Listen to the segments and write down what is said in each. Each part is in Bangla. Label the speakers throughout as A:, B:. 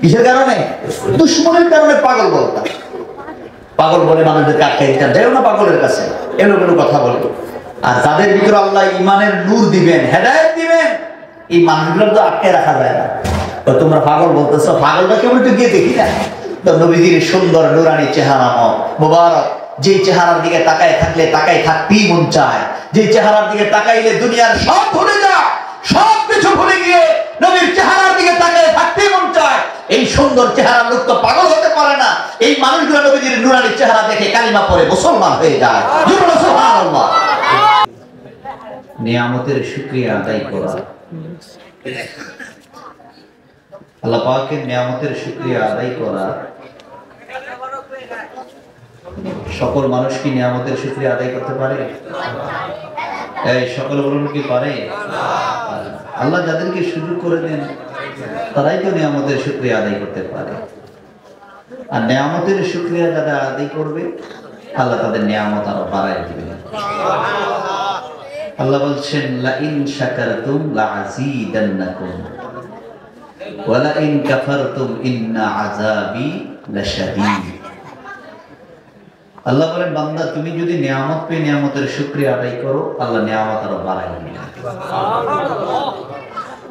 A: কিসের কারণে? দুশ্মনের কারণে পাগল বলতাম। পাগল বলে মানুষদেরকে আটকে দিতাম, যাইও না পাগলের কাছে, এলো কোনো কথা বলে। আর যাদের ভিতরে আল্লাহ ইমানের নূর দিবেন, হেদায়েত দিবেন, এই মানুষগুলো তো আটকে রাখা যায় না। তোমরা পাগল বলতেছো, পাগলটা কেবল একটু গিয়ে দেখি না। তো নবীজির সুন্দর নুরানি চেহারা মোবারক, যে চেহারার দিকে তাকায় থাকলে তাকাই থাকতেই মন চায়, যে চেহারার দিকে তাকাইলে দুনিয়ার সব ভুলে যায়, সব কিছু ভুলে গিয়ে নবীর চেহারার দিকে তাকায় থাকতেই মন চায়। এই সুন্দর চেহারার লোক তো পাগল হতে পারে না। এই মানুষগুলো নবীজির নুরানি চেহারা দেখে কালিমা পড়ে মুসলমান হয়ে যায়। সুবহানাল্লাহ। নিয়ামতের শুকরিয়া আদায় করা, আল্লাহ পাকের নিয়ামতের শুকরিয়া আদায় করা। সকল মানুষ কি নিয়ামতের শুকরিয়া আদায় করতে পারে? এই সকল বলুন কি পারে? আল্লাহ যাদেরকে সুযোগ করে দেন তারাই তো নিয়ামতের শুকরিয়া আদায় করতে পারে। আর নিয়ামতের শুকরিয়া যারা আদায় করবে আল্লাহ তাদের নিয়ামত আরো বাড়ায় দিবেন। আল্লাহ বলছেন, লা ইন শাকারতুম লাযীদান্নাকুম ওয়া লা ইন কাফারতুম ইন্না আযাবি লাশাদীদ। আল্লাহ বলেন, বান্দা তুমি যদি নিয়ামত পেয়ে নিয়ামতের শুকরিয়া আদায় করো, আল্লাহ নিয়ামত আরো বাড়ায় দিবেন।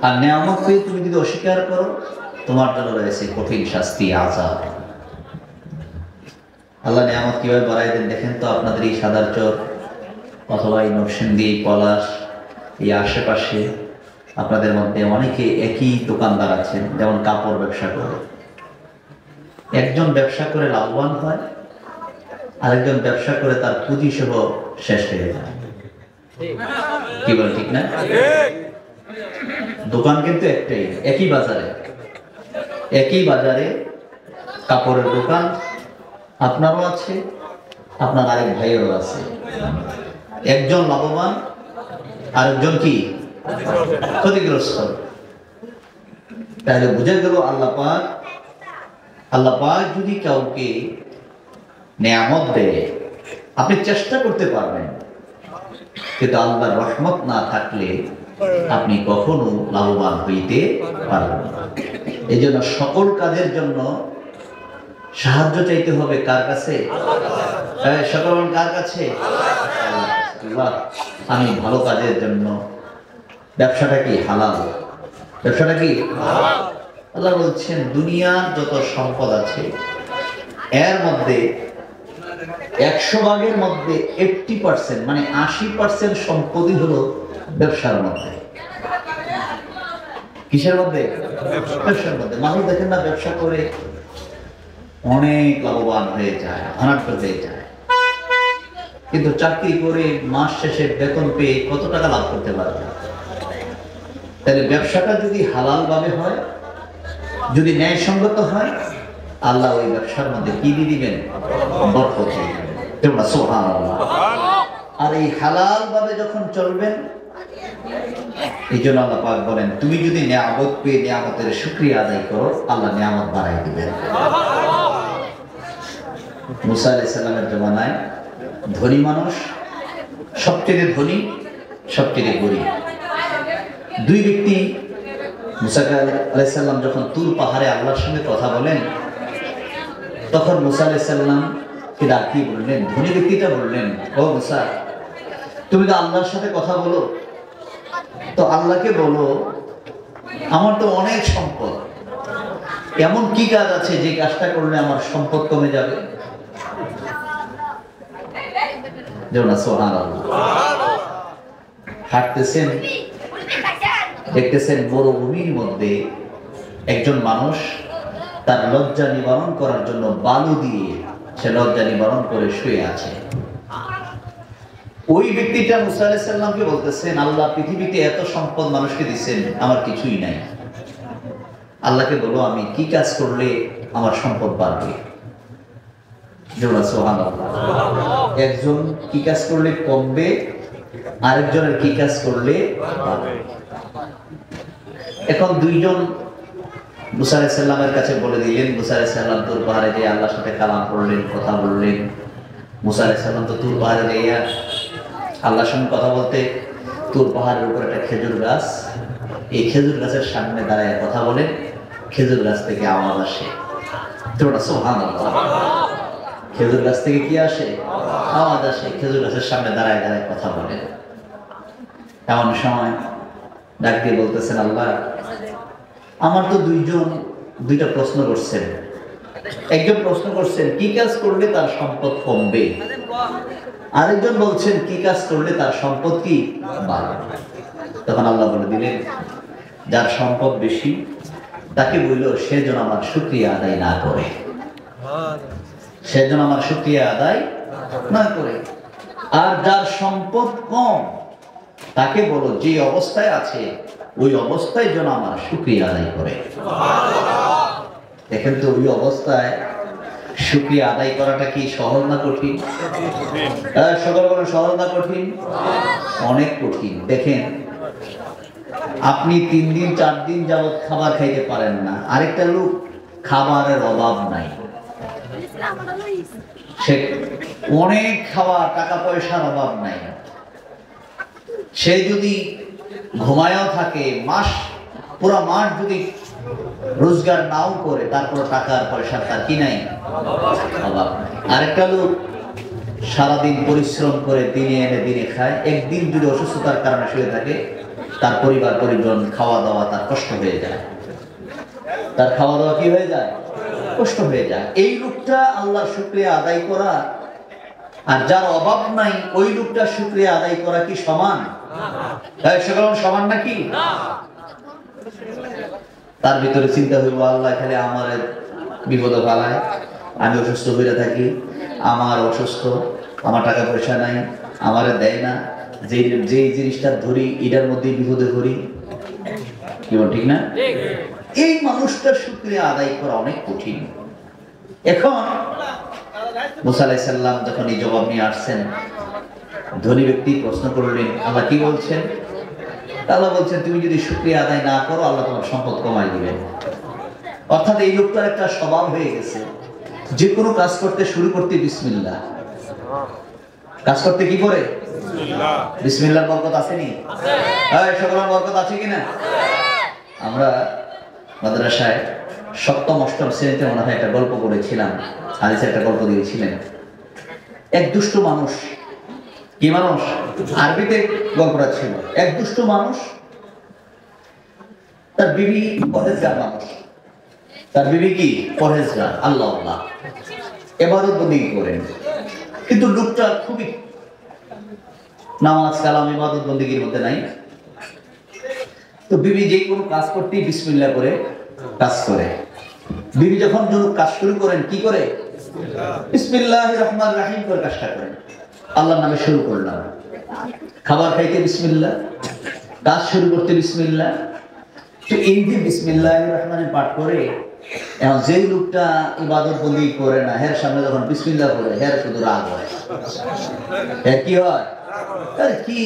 A: আর নিয়ামত পেয়ে তুমি যদি অস্বীকার করো, তোমার জন্য রয়েছে কঠিন শাস্তি, আযাব। আল্লাহ নিয়ামত কিভাবে বাড়ায় দেন দেখেন তো। আপনাদের এই সাদারচর অথবা এই নরসিংদী, পলাশ, এই আশেপাশে আপনাদের মধ্যে অনেকে একই দোকানদার আছেন, যেমন কাপড় ব্যবসা করে। একজন ব্যবসা করে লাভবান হয়, আরেকজন ব্যবসা করে তার পুঁজি সহ শেষ হয়ে যায়। কি বল ঠিক না? দোকান কিন্তু একটাই, একই বাজারে কাপড়ের দোকান আপনারও আছে, আপনার আরেক ভাইয়েরও আছে। একজন লাভবান, আরেকজন কি ক্ষতিগ্রস্ত। তাহলে বুঝে গেল আল্লাহ পাক যদি কাউকে নিয়ামত দেয়, আপনি চেষ্টা করতে পারবেন, কিন্তু আল্লাহর রহমত না থাকলে আপনি কখনো লাভবান হইতে পারবেন না। এই জন্য সকল কাজের জন্য সাহায্য চাইতে হবে কার কাছে? সকল কার কাছে? আল্লাহ। আমি ভালো কাজের জন্য, ব্যবসাটা কি হালাল? ব্যবসাটা কি আল্লাহ বলছেন, দুনিয়ার যত সম্পদ আছে এর মধ্যে 100 ভাগের মধ্যে 80% মানে 80% সম্পদই হলো ব্যবসার মধ্যে। কিসের মধ্যে? ব্যবসার মধ্যে। মানুষ দেখেন না, ব্যবসা করে অনেক লাভবান হয়ে যায়, ধনাঢ্য হয়ে যায়, কিন্তু চাকরি করে মাস শেষে বেতন পেয়ে কত টাকা লাভ করতে পারবে? তাহলে ব্যবসাটা যদি হালাল ভাবে হয়, যদি ন্যায়সঙ্গত হয়, আল্লাহ ওই ব্যবসার মধ্যে কি দিয়ে দিবেন? বরকত দিয়ে দিবেন। সুবহানাল্লাহ। আর এই হালাল ভাবে যখন চলবেন, এই জন্য আল্লাহ পাক বলেন, তুমি যদি নিয়ামত পেয়ে নিয়ামতের শুকরিয়া আদায় করো, আল্লাহ নিয়ামত বাড়াই দিবেন। মুসা আলাইহিস সালামের জমানায় ধনী মানুষ, সবচেয়ে ধনী, সবচেয়ে গরিব, দুই ব্যক্তি। মুসা আলাইহিস সালাম যখন তুর পাহাড়ে আল্লাহর সঙ্গে কথা বলেন, তখন মুসা আলাইহিস সালাম কে ডাকি বললেন, ধনী ব্যক্তিটা বললেন, ও মুসা, তুমি তো আল্লাহর সাথে কথা বলো, তো আল্লাহকে বলো, আমার তো অনেক সম্পদ, এমন কি কাজ আছে যে কাজটা করলে আমার সম্পদ কমে যাবে? হাঁটতেছেন, দেখতেছেন মরুভূমির মধ্যে একজন মানুষ তার লজ্জা নিবারণ করার জন্য বালু দিয়ে সে লজ্জা নিবারণ করে শুয়ে আছে। ওই ব্যক্তিটা মুসা আলাইহিস সালামকে বলতেছেন, আল্লাহ পৃথিবীতে এত সম্পদ মানুষকে দিচ্ছেন, আমার কিছুই নাই, আল্লাহকে বলো আমি কি কাজ করলে আমার সম্পদ বাড়বে? একজন কি কাজ করলে কমবে, আরেকজনের কি কাজ করলে বাড়বে। এখন দুইজন মুসা আলাইহিস সালামের কাছে বলে দিলেন। মুসা আলাইহিস সালাম তুর পাহাড়ে যে আল্লাহর সাথে কালাম করলেন, কথা বললেন। মুসা আলাইহিস সালাম তো তুর পাহাড়ে গিয়ে আল্লাহর সঙ্গে কথা বলতে, তুর পাহাড়ের উপর একটা খেজুর গাছ, এই খেজুর গাছের সামনে দাঁড়ায় কথা বলেন। খেজুর গাছ থেকে আওয়াজ আসে। তোমরা সুবহানাল্লাহ, খেজুর গাছ থেকে কি আসে? আওয়াজ আসে। খেজুর গাছের সামনে দাঁড়ায় দাঁড়ায় কথা বলে। এমন সময় ডাক দিয়ে বলতেছেন, আল্লাহ, আমার তো দুইটা প্রশ্ন করছেন। একজন প্রশ্ন করছেন কি কাজ করলে তার সম্পদ কমবে, আরেকজন বলছেন কি কাজ করলে তার সম্পদ কি বাড়বে। তখন আল্লাহ বলে দিলেন, যার সম্পদ বেশি তাকে বলল সে যেন আমার শুকরিয়া আদায় না করে, সে যেন আমার শুকরিয়া আদায় না করে। আর যার সম্পদ কম তাকে বলো যে অবস্থায় আছে ওই অবস্থায় যেন আমার শুকরিয়া আদায় করে। দেখেন তো, ওই অবস্থায় শুকরিয়া আদায় করাটা কি সহজ না কঠিন? সকল বলেন, সহজ না কঠিন? অনেক কঠিন। দেখেন, আপনি 3 দিন 4 দিন যাবত খাবার খাইতে পারেন না, আরেকটা লোক খাবারের অভাব নাই, সে অনেক খাবার, টাকা পয়সার অভাব নাই, সে যদি ঘুমায়ও থাকে, পুরো মাস যদি রোজগার নাও করে, তারপর টাকার পয়সা তার কি নাই, অভাব নাই। আরেকটা লোক সারাদিন পরিশ্রম করে দিনে এনে দিনে খায়, একদিন যদি অসুস্থতার কারণে শুয়ে থাকে, তার পরিবার পরিজন খাওয়া দাওয়া তার কষ্ট হয়ে যায়, তার খাওয়া দাওয়া কি হয়ে যায়, কষ্ট হয়ে যায়। এই লোকটা আল্লাহর শুকরিয়া আদায় করা আর যার অভাব নাই ওই লোকটা শুকরিয়া আদায় করা কি সমান? সমান নাকি? তার ভিতরে চিন্তা হইব, আল্লাহ খালি আমার বিপদ ফেলায়, আমি অসুস্থ হয়ে থাকি, আমার অসুস্থ, আমার টাকা পয়সা নাই, আমার দেয় না, যে জিনিসটা ধরি এটার মধ্যে বিপদে ধরি, কি বল ঠিক না? এই মানুষটার শুকরিয়া আদায় করা অনেক কঠিন। এখন মুসা আলাইহিস সালাম যখন এই জবাব নিয়ে আসছেন, ধনী ব্যক্তি প্রশ্ন করলেন, আল্লাহ কি বলছেন? আল্লাহ বলছেন, তুমি যদি শুকরিয়া আদায় না করো আল্লাহ তোমার সম্পদ কমাই দিবেন। অর্থাৎ এই লোকটার একটা স্বভাব হয়ে গেছে, যে কোনো কাজ করতে শুরু করতে বিসমিল্লাহ, কাজ করতে কি করে বিসমিল্লাহর বরকত আসেনি? সকলের বরকত আছে কিনা? আমরা মাদ্রাসায় 7ম 8ম শ্রেণীতে মনে হয় একটা গল্প করেছিলাম, হাদিসে একটা গল্প দিয়েছিলেন। এক দুষ্ট মানুষ, কি মানুষ? আরবিতে গল্পটা ছিল। এক দুষ্ট মানুষ, তার বিবি পরহেজগার মানুষ, তার বিবি কি পরহেজগার, আল্লাহ ইবাদত বন্দেগী করেন, কিন্তু লোকটা খুবই নামাজ কালাম ইবাদত বন্দেগীর মধ্যে নাই। তো বিবি যে কোনো কাজ করতেই বিসমিল্লাহ করে কাজ করে। বিবি যখন কোনো কাজ শুরু করেন কি করে? বিসমিল্লাহির রহমানির রহিম করে কাজটা করেন। আল্লাহর নামে শুরু করলাম, খাবার খাইতে বিসমিল্লাহ, কাজ শুরু করতে বিসমিল্লাহ। তো এই যে বিসমিল্লাহির রহমানির পাঠ করে, এখন যে লোকটা ইবাদত বন্দেগী করে না, এর সামনে যখন বিসমিল্লাহ করে, এর শুধু রাগ হয়। এর কি হয়? আরে কি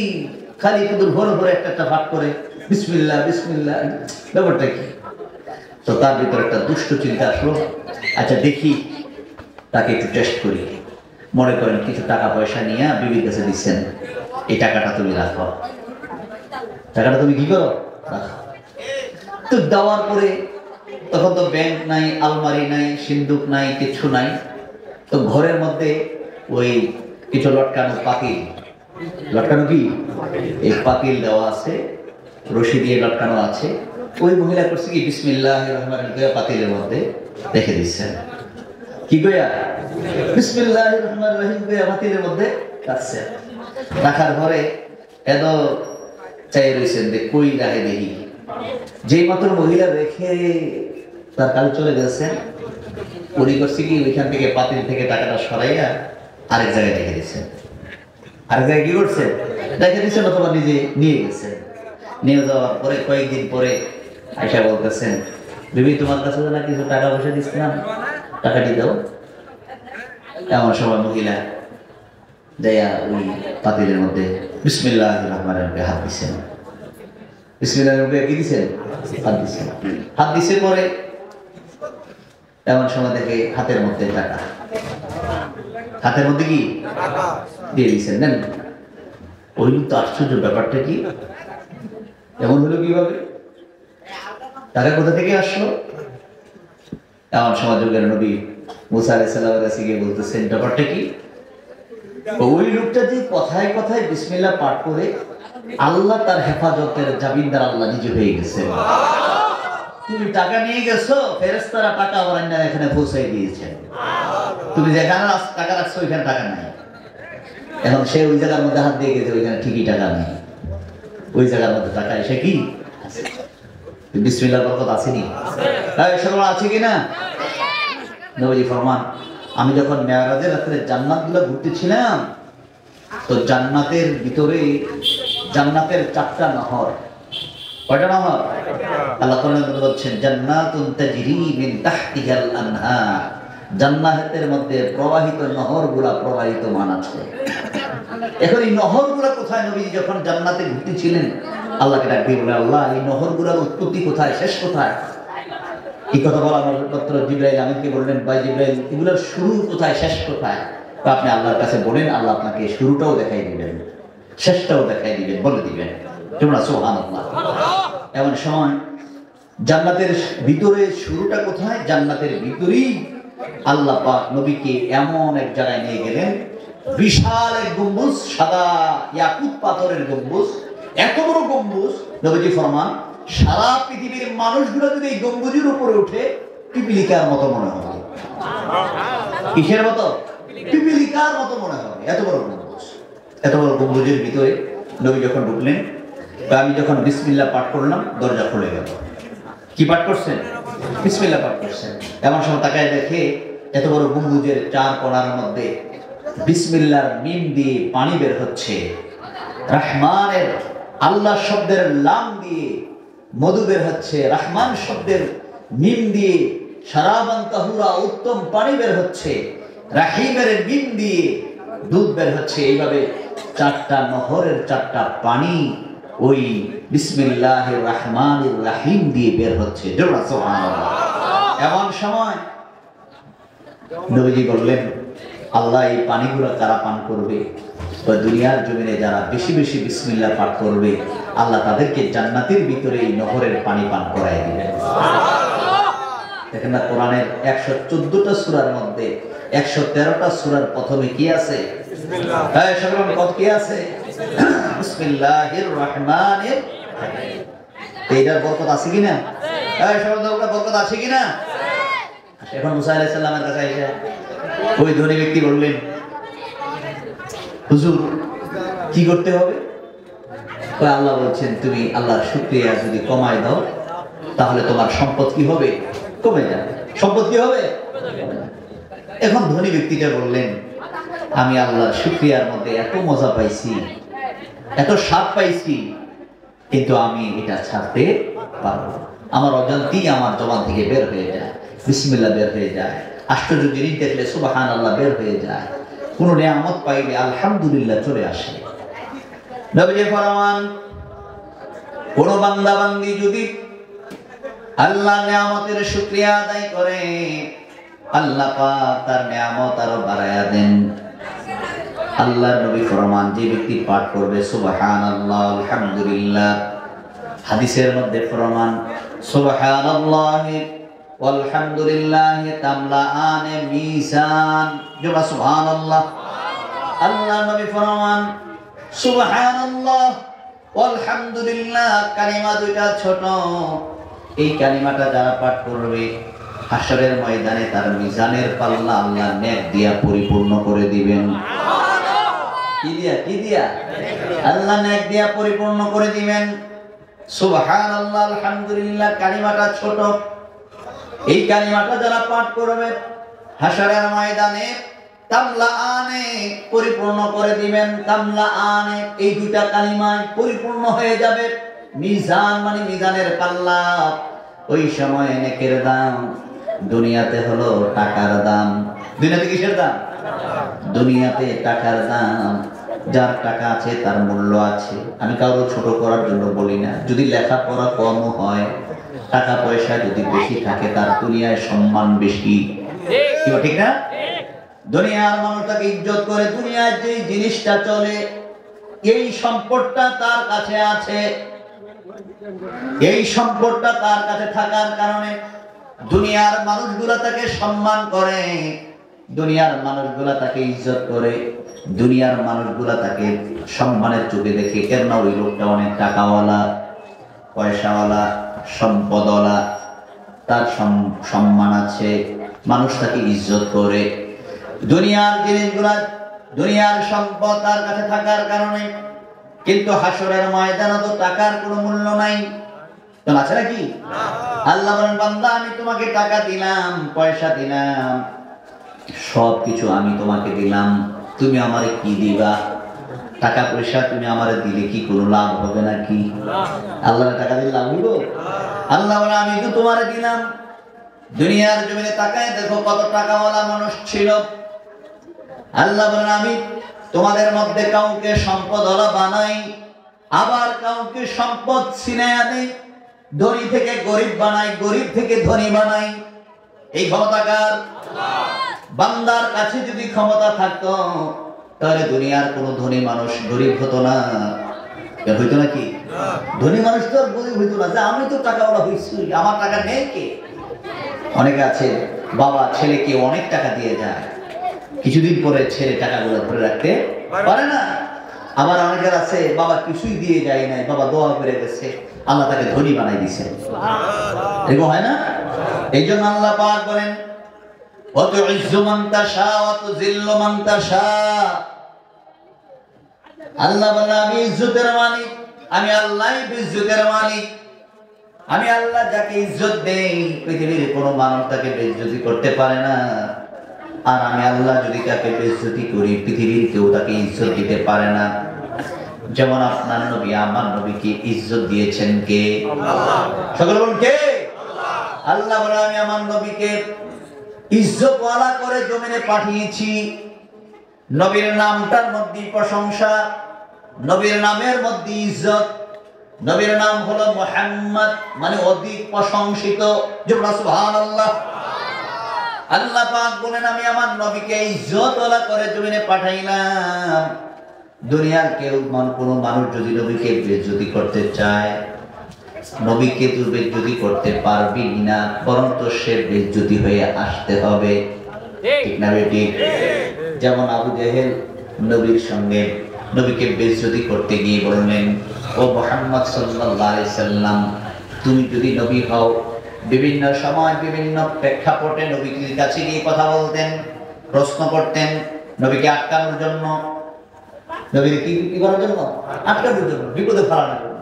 A: খালি শুধু ভরে ভরে একটা পাঠ করে বিসমিল্লাহ বিসমিল্লাহ, ব্যাপারটা কি? তো তার ভিতরে একটা দুষ্ট চিন্তা আসলো, আচ্ছা দেখি তাকে একটু টেস্ট করি। মনে করেন কিছু টাকা পয়সা নিয়ে বিবির কাছে দিচ্ছেন, এই টাকাটা তুমি রাখো, টাকাটা তুমি কি করো, রাখো। তো দেওয়ার পরে তখন তো ব্যাংক নাই, আলমারি নাই, সিন্দুক নাই, কিছু নাই। তো ঘরের মধ্যে ওই কিছু লটকানো পাতিল, লটকানো কি এই পাতিল দেওয়া আছে, রশি দিয়ে লটকানো আছে। ওই মহিলা করছে কি বিসমিল্লাহির রহমানির রহিম পাতিলের মধ্যে রেখে দিচ্ছেন। কি কইয়া? বিসমিল্লাহির রহমানির রহিম কইয়া পাতিলের মধ্যে রাখছে। রাখার পরে এত চাই রয়েছেন যে কই রাখে দেখি। যেই মাত্র মহিলা রেখে তার কাল চলে গেছেন, উনি করছে কি ওইখান থেকে পাতিল থেকে টাকাটা সরাইয়া আরেক জায়গায় রেখে দিচ্ছেন। আরেক জায়গায় কি করছে? রেখে দিচ্ছেন, অথবা নিজে নিয়ে গেছেন। নিয়ে যাওয়ার পরে কয়েকদিন পরে আয়সা বলতেছেন, বিবি তোমার কাছে না কিছু টাকা পয়সা দিচ্ছিলাম, টাকাটি দাও। এমন সময় মহিলা যাইয়া ওই পাতিলের মধ্যে বিসমিল্লাহির রহমানির রহিম হাত দিচ্ছেন। বিসমিল্লাহির রহমানির কি দিচ্ছেন? হাত দিচ্ছেন। হাত দিচ্ছে পরে এমন সময় দেখে হাতের মধ্যে টাকা, হাতের মধ্যে কি দিয়ে দিচ্ছেন। দেন ওই তো আশ্চর্য, ব্যাপারটা কি এমন হলো কিভাবে? টাকা কোথা থেকে আসলো? এমন সময় যুগের নবী মুসা আলাইহিস সালামের কাছে গিয়ে বলতেছেন, ব্যাপারটা কি? ওই লোকটা যে কথায় কথায় বিসমিল্লাহ পাঠ করে আল্লাহ তার হেফাজতের জামিনদার আল্লাহ নিজে হয়ে গেছে। তুমি টাকা নিয়ে গেছো, ফেরেশতারা টাকা আবার এখানে পৌঁছাই দিয়েছে। তুমি যেখানে টাকা রাখছো ওইখানে টাকা নাই। এখন সে ওই জায়গার মধ্যে হাত দিয়ে গেছে, ওইখানে ঠিকই টাকা নেই। ওই জায়গার মধ্যে টাকা এসে কি বিসমিল্লাহর বরকত আসেনি? আছে কিনা? নবীজি ফরমান, আমি যখন মেরাজের রাতে জান্নাতগুলো ঘুরতেছিলাম, তো জান্নাতের ভিতরে জান্নাতের 4টা নহর। কয়টা নহর? আল্লাহ কোরআনে বলছেন, জান্নাতুন তাজরি মিন তাহতিহাল আনহার, জান্নাতের মধ্যে প্রবাহিত নহরগুলা প্রবাহিতমান আছে। এখন এই নহরগুলা কোথায়? নবীজি যখন জান্নাতে ঘুরতেছিলেন আল্লাহকে ডাক দিয়ে বলে, আল্লাহ এই নহরগুলার উৎপত্তি কোথায়, শেষ কোথায়? এই কথা বলা মাত্র জিবরাইল আমিনকে বললেন, ভাই জিবরাইল, এগুলোর শুরু কোথায়, শেষ কোথায়? আপনি আল্লাহর কাছে বলেন, আল্লাহ আপনাকে শুরুটাও দেখাই দিবেন, শেষটাও দেখাই দিবেন, বলে দিবেন। তোমরা সুবহানাল্লাহ। এমন সময় জান্নাতের ভিতরে শুরুটা কোথায়? জান্নাতের ভিতরেই আল্লাহ পাক নবীকে এমন এক জায়গায় নিয়ে গেলেন, বিশাল এক গম্বুজ, সাদা ইয়াকুত পাথরের গম্বুজ, এত বড় গম্বুজ। নবীজি ফরমান, সারা পৃথিবীর মানুষগুলো যদি এই গম্বুজের উপরে উঠে পিপিলিকার মতো মনে হবে। কিসের মতো? পিপিলিকার মতো মনে হবে। এত বড় গম্বুজ। এত বড় গম্বুজের ভিতরে নবী যখন ঢুকলেন, আমি যখন বিসমিল্লাহ পাঠ করলাম, দরজা খুলে গেল। কি পাঠ করছেন? বিসমিল্লাহ পাঠ করছেন। এমন সময় তাকায় দেখে এত বড় গম্বুজের 4 কোণার মধ্যে বিসমিল্লাহর মিম দিয়ে পানি বের হচ্ছে, রহমানের আল্লাহ শব্দের লাম দিয়ে মধু বের হচ্ছে, রহমান শব্দের মিম দিয়ে শারাবান তাহুরা উত্তম পানি বের হচ্ছে, রাহিমের মিম দিয়ে দুধ বের হচ্ছে। এইভাবে 4টা নহরের 4টা পানি ওই বিসমিল্লাহির রহমানির রহিম দিয়ে বের হচ্ছে। সুবহানাল্লাহ। এমন সময় নবীজি বললেন, আল্লাহ এই পানিগুলো কারা পান করবে? দুনিয়ার জমিনে যারা বেশি বেশি বিসমিল্লাহ পাঠ করবে, আল্লাহ তাদেরকে জান্নাতের ভিতরে এই নহরের পানি পান করায় দিবেন। দেখেন না, কোরআনের 114টা সূরার মধ্যে 113টা সূরার প্রথমে কি আছে? বিসমিল্লাহ। হ্যাঁ, সকলের কত কি আছে? বিসমিল্লাহির রহমানির রহিম। এইটার বরকত আছে কিনা? হ্যাঁ, সকলের বরকত আছে কিনা? এখন মুসা আলাইহিস সালামের কাছে এসে ওই ধনী ব্যক্তি বললেন, হুজুর কি করতে হবে? আল্লাহ বলছেন, তুমি আল্লাহর শুকরিয়া যদি কমায় দাও তাহলে তোমার সম্পদ কি হবে? কমে যাবে। সম্পদ কি হবে? এখন ধনী ব্যক্তিটা বললেন, আমি আল্লাহর শুকরিয়ার মধ্যে এত মজা পাইছি, এত স্বাদ পাইছি, কিন্তু আমি এটা ছাড়তে পারবো না। আমার অজান্তেই আমার জবান থেকে বের হয়ে যায় বিসমিল্লাহ, বের হয়ে যায়। আশ্চর্য জিনিস দেখলে সুবহানাল্লাহ বের হয়ে যায়। কোন নিয়ামত পাইলে আলহামদুলিল্লাহ চলে আসে। নবীজি ফরমান, কোন বান্দা বান্দি যদি আল্লাহ নিয়ামতের শুকরিয়া আদায় করে, আল্লাহ পাক তার নিয়ামত আরো বাড়ায়া দেন। আল্লাহর নবী ফরমান, যে ব্যক্তি পাঠ করবে সুবহানাল্লাহ আলহামদুলিল্লাহ, হাদিসের মধ্যে ফরমান, সুবহানাল্লাহি ওয়ালহামদুলিল্লাহি তামলাআনে মিজান। জোড়া সুবহানাল্লাহ। আল্লাহর নবী ফরমান, সুবহানাল্লাহ ওয়ালহামদুলিল্লাহ কালিমা দুইটা ছোট, এই কালিমাটা যারা পাঠ করবে হাশরের ময়দানে তার মিজানের পাল্লা আল্লাহ নেক দিয়া পরিপূর্ণ করে দিবেন। কি দিয়া? কি দিয়া? আল্লাহ নেক দিয়া পরিপূর্ণ করে দিবেন। সুবহানাল্লাহ আলহামদুলিল্লাহ কালিমাটা ছোট, এই কালিমাটা যারা পাঠ করবে হাশরের ময়দানে তামলাআনে পরিপূর্ণ করে দিবেন। তামলাআনে এই দুইটা কালিমায় পরিপূর্ণ হয়ে যাবে। মিজান মানে মিজানের পাল্লা। ওই সময় নেকের দাম দুনিয়াতে হলো টাকার দাম। দুনিয়াতে কিসের দাম? দুনিয়াতে টাকার দাম। যার টাকা আছে তার মূল্য আছে। আমি কারো ছোট করার জন্য বলি না। যদি লেখাপড়া কম হয়, টাকা পয়সা যদি বেশি থাকে, তার দুনিয়ায় সম্মান বেশি। ঠিক না? দুনিয়ার মানুষ তাকে ইজ্জত করে। দুনিয়ার যে জিনিসটা চলে, এই সম্পদটা তার কাছে আছে। এই সম্পদটা তার কাছে থাকার কারণে দুনিয়ার মানুষগুলা তাকে সম্মান করে, দুনিয়ার মানুষগুলা তাকে ইজ্জত করে, দুনিয়ার মানুষগুলা তাকে সম্মানের চোখে দেখে, কেননা ওই লোকটা অনেক টাকাওয়ালা, পয়সাওয়ালা, সম্পদওয়ালা, তার সম্মান আছে, মানুষ তাকে ইজ্জত করে। দুনিয়ার জিনিসগুলা, দুনিয়ার সম্পদ তার কাছে থাকার কারণে, কিন্তু হাসরের ময়দানে তো টাকার কোনো মূল্য নাই, তো আছে নাকি? আল্লাহ বলেন, বান্দা আমি তোমাকে টাকা দিলাম, পয়সা দিলাম, সবকিছু আমি তোমাকে দিলাম, তুমি আমারে কি দিবা? টাকা পয়সা তুমি আমারে দিলে কি কোনো লাভ হবে নাকি? আল্লাহ টাকা দিলে লাভ হইব? আল্লাহ বলে, আমি তো তোমারে দিলাম। দুনিয়ার জমিনে তাকায় দেখো কত টাকাওয়ালা মানুষ ছিল। আল্লাহ বলেন, আমি তোমাদের মধ্যে কাউকে সম্পদওয়ালা বানাই, আবার কাউকে সম্পদ ছিনায় আনি, ধনী থেকে গরিব বানাই, গরিব থেকে ধনী বানাই। এই ক্ষমতা কার? বান্দার কাছে যদি ক্ষমতা থাকতো তাহলে দুনিয়ার কোন ধনী মানুষ গরিব হতো না, হইতো নাকি? ধনী মানুষ তো আর গরিব হইতো না, যে আমি তো টাকাওয়ালা হইছি, আমার টাকা নেই কে? অনেকে আছে বাবা ছেলেকে অনেক টাকা দিয়ে যায়, কিছুদিন পরে ছেলে টাকাগুলো ধরে রাখতে পারে না। আবার অনেকের আছে বাবা কিছুই দিয়ে যায় নাই, বাবা দোয়া করে গেছে, আল্লাহ তাকে ধনী বানাই দিছে। এরকম হয় না? এই জন্য আল্লাহ পাক বলেন, ওয়াতুইজ্জু মান তাশা ওয়া তুযিল্লু মান তাশা। আল্লাহ বলেন, আমি ইজ্জতের মালিক, আমি আল্লাহই ইজ্জতের মালিক। আমি আল্লাহ যাকে ইজ্জত দেই পৃথিবীর কোনো মানুষ তাকে বেইজ্জতি করতে পারে না, আর আমি আল্লাহ যদি তাকে বেইজ্জতি করি পৃথিবীর কেউ তাকে ইজ্জত দিতে পারে না। যেমন আপনার নবী আমার নবীকে ইজ্জত দিয়েছেন কে? আল্লাহ। সকলে বলুন কে? আল্লাহ। আল্লাহ বলে, আমি আমার নবীকে ইজ্জতওয়ালা করে জমিনে পাঠিয়েছি। নবীর নামটার মধ্যে প্রশংসা, নবীর নামের মধ্যে ইজ্জত। নবীর নাম হলো মুহাম্মদ, মানে অধিক প্রশংসিত। সুবহানাল্লাহ। আল্লাহ পাক বলেন, আমি আমার নবীকে ইজ্জতওয়ালা করে জমিনে পাঠাইলাম। দুনিয়ার কেউ কোন মানুষ যদি নবীকে বেইজ্জতি করতে চায়, নবীকে তুই বেইজ্জতি করতে পারবি না, বরং তো সে বেইজ্জতি হয়ে আসতে হবে, ঠিক না বেটি? যেমন আবু জেহেল নবীর সঙ্গে নবীকে বেইজ্জতি করতে গিয়ে বললেন, ও মুহাম্মদ সাল্লাল্লাহু আলাইহি সাল্লাম, তুমি যদি নবী হও, বিভিন্ন সময় বিভিন্ন প্রেক্ষাপটে নবীর কাছে গিয়ে কথা বলতেন, প্রশ্ন করতেন, নবীকে আটকানোর জন্য, নবীর কি করার জন্য? আটকানোর জন্য, বিপদে ফেলানোর জন্য।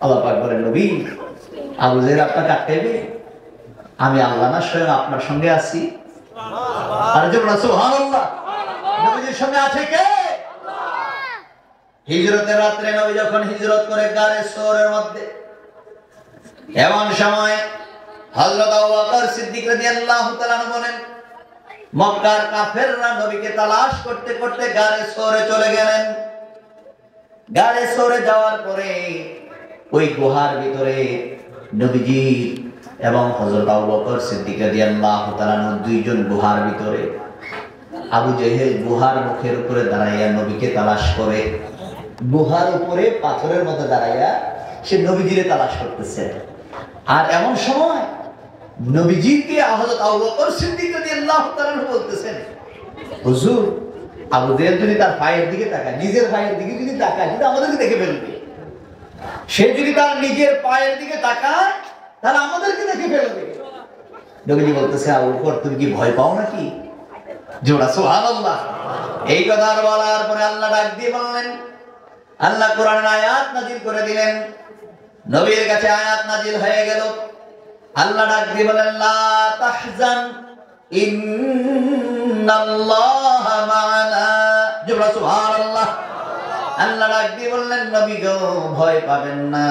A: আল্লাহ পাক বলেন, নবী, আবু জেহেল আপনাকে আটকাইবে? আমি আল্লাহ না স্বয়ং আপনার সঙ্গে আছি। আর যেমন সুবহানাল্লাহ, নবীর সঙ্গে আছে কে? হিজরতের রাত্রে নবী যখন হিজরত করে গারে সওরের মধ্যে, এমন সময় হযরত আবু বকর সিদ্দিক রাদিয়াল্লাহু তাআলা বলেন, মক্কার কাফেররা নবীকে তালাশ করতে করতে গারে সওরে চলে গেলেন। গারে সওরে যাওয়ার পরে ওই গুহার ভিতরে নবীজি এবং হযরত আবু বকর সিদ্দিক রাদিয়াল্লাহু তাআলা দুইজন গুহার ভিতরে। আবু জেহেল গুহার মুখের উপরে দাঁড়াইয়া নবীকে তালাশ করে, গুহার উপরে পাথরের মধ্যে দাঁড়াইয়া সে নবীজিরে তালাশ করতেছে। আর এমন সময় নবীজিকে হযরত আবু বকর সিদ্দিক রাদিয়াল্লাহু তাআলা বলতেছেন, হুজুর, আবু জেহেল যদি তার পায়ের দিকে তাকায়, নিজের পায়ের দিকে যদি তাকায়, যদি আমাদেরকে দেখে ফেলবে। সে যদি তার নিজের পায়ের দিকে তাকায় তাহলে আমাদেরকে দেখে ফেলবে। নবীজি বলতেছে, আবু বকর, তুমি কি ভয় পাও নাকি? জোড়া সুবহানাল্লাহ। এই কথা বলার পরে আল্লাহ ডাক দিয়ে বললেন, আল্লাহ কোরআনের আয়াত নাযিল করে দিলেন। নবীর কাছে আয়াত নাযিল হয়ে গেল। আল্লাহ ডাক দিয়ে বলেন, লা তাহজান ইন্নাল্লাহা মা'ানা। জোড়া সুবহানাল্লাহ। আল্লাহ ডাক দিয়ে বললেন, নবী গো, ভয় পাবেন না।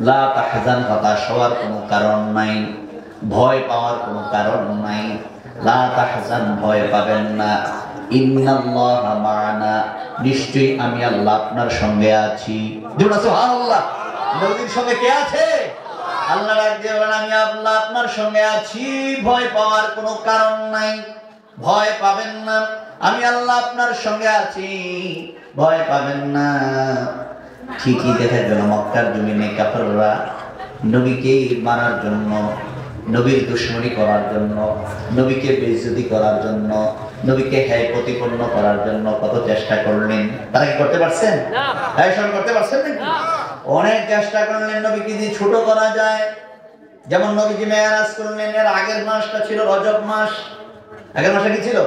A: লা তাহজান, হতাশ হওয়ার কোনো কারণ নাই, ভয় পাওয়ার কোনো কারণ নাই। লা তাহজান, ভয় পাবেন না। ইন্নাল্লাহা মা'ানা, নিশ্চয়ই আমি আল্লাহ আপনার সঙ্গে আছি। জোড়া সুবহানাল্লাহ। নবীর সঙ্গে কে আছে? আল্লাহ ডাক দিয়ে বলেন, আমি আল্লাহ আপনার সঙ্গে আছি, ভয় পাওয়ার কোনো কারণ নাই, ভয় পাবেন না। আমি আল্লাহ আপনার সঙ্গে আছি, ভয় পাবেন না। ঠিকই দেখা গেল মক্কার জমিনে কাফেররা নবীকে মারার জন্য, নবীর দুশমনি করার জন্য, নবীকে বেইজ্জতি করার জন্য, নবীকে হ্যায় প্রতিপন্ন করার জন্য কত চেষ্টা করলেন। তারা কি করতে পারছেন? করতে পারছেন নাকি? অনেক চেষ্টা করলেন নবীকে দিয়ে ছোট করা যায়। যেমন নবীজি মেরাজ করলেন, এর আগের মাসটা ছিল রজব মাস। আগের মাসটা কি ছিল?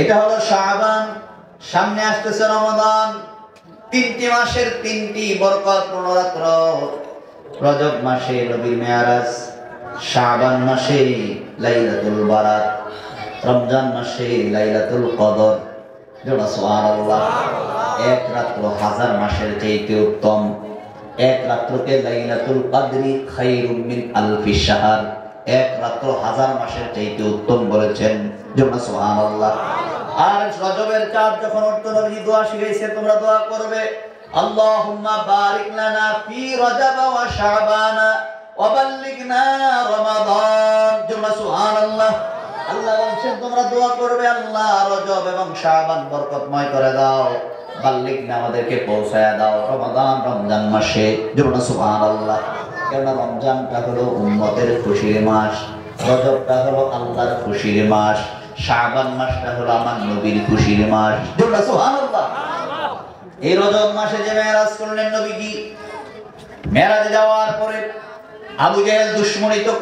A: এটা হলো শাবান, সামনে আসতেছে রমাদান। 3টি মাসের 3টি বরকতপূর্ণ রাত্র। রজব মাসে নবীর মেরাজ, শাবান মাসে লাইলাতুল বারাত, রমজান মাসে লাইলাতুল কদর। সুবহানাল্লাহ। এক রাত্র 1000 মাসের চাইতে উত্তম। এক রাত্রকে লাইলাতুল কদরি খায়রুম মিন আলফি শাহর। এক রাত্র 1000 মাসের চাইতে উত্তম বলেছেন। সুবহানাল্লাহ। আর রজবের চাঁদ যখন উঠতো নবী দোয়া শিখাইছে, তোমরা দোয়া করবে, আল্লাহুম্মা বারিক লানা ফি রজব ওয়া শাবান ওয়া বাল্লিগনা রমাদান। সুবহানাল্লাহ। আল্লাহ বলেন তোমরা দোয়া করবে, আল্লাহ রজব এবং শাবান বরকতময় করে দাও, বাল্লিগনা আমাদেরকে পৌঁছায়া দাও রমাদান, রমজান মাসে। সুবহানাল্লাহ। কারণ রমজানটা হলো উম্মতের খুশির মাস, রজবটা হলো আল্লাহর খুশির মাস, শাবান মাসটা হলো আমার নবীর খুশির মাস। সুবহানাল্লাহ। এই রজব মাসে যে মেরাজ করলেন নবীজি, মেরাজে যাওয়ার পরে আবু জাহেল দুশমনি তো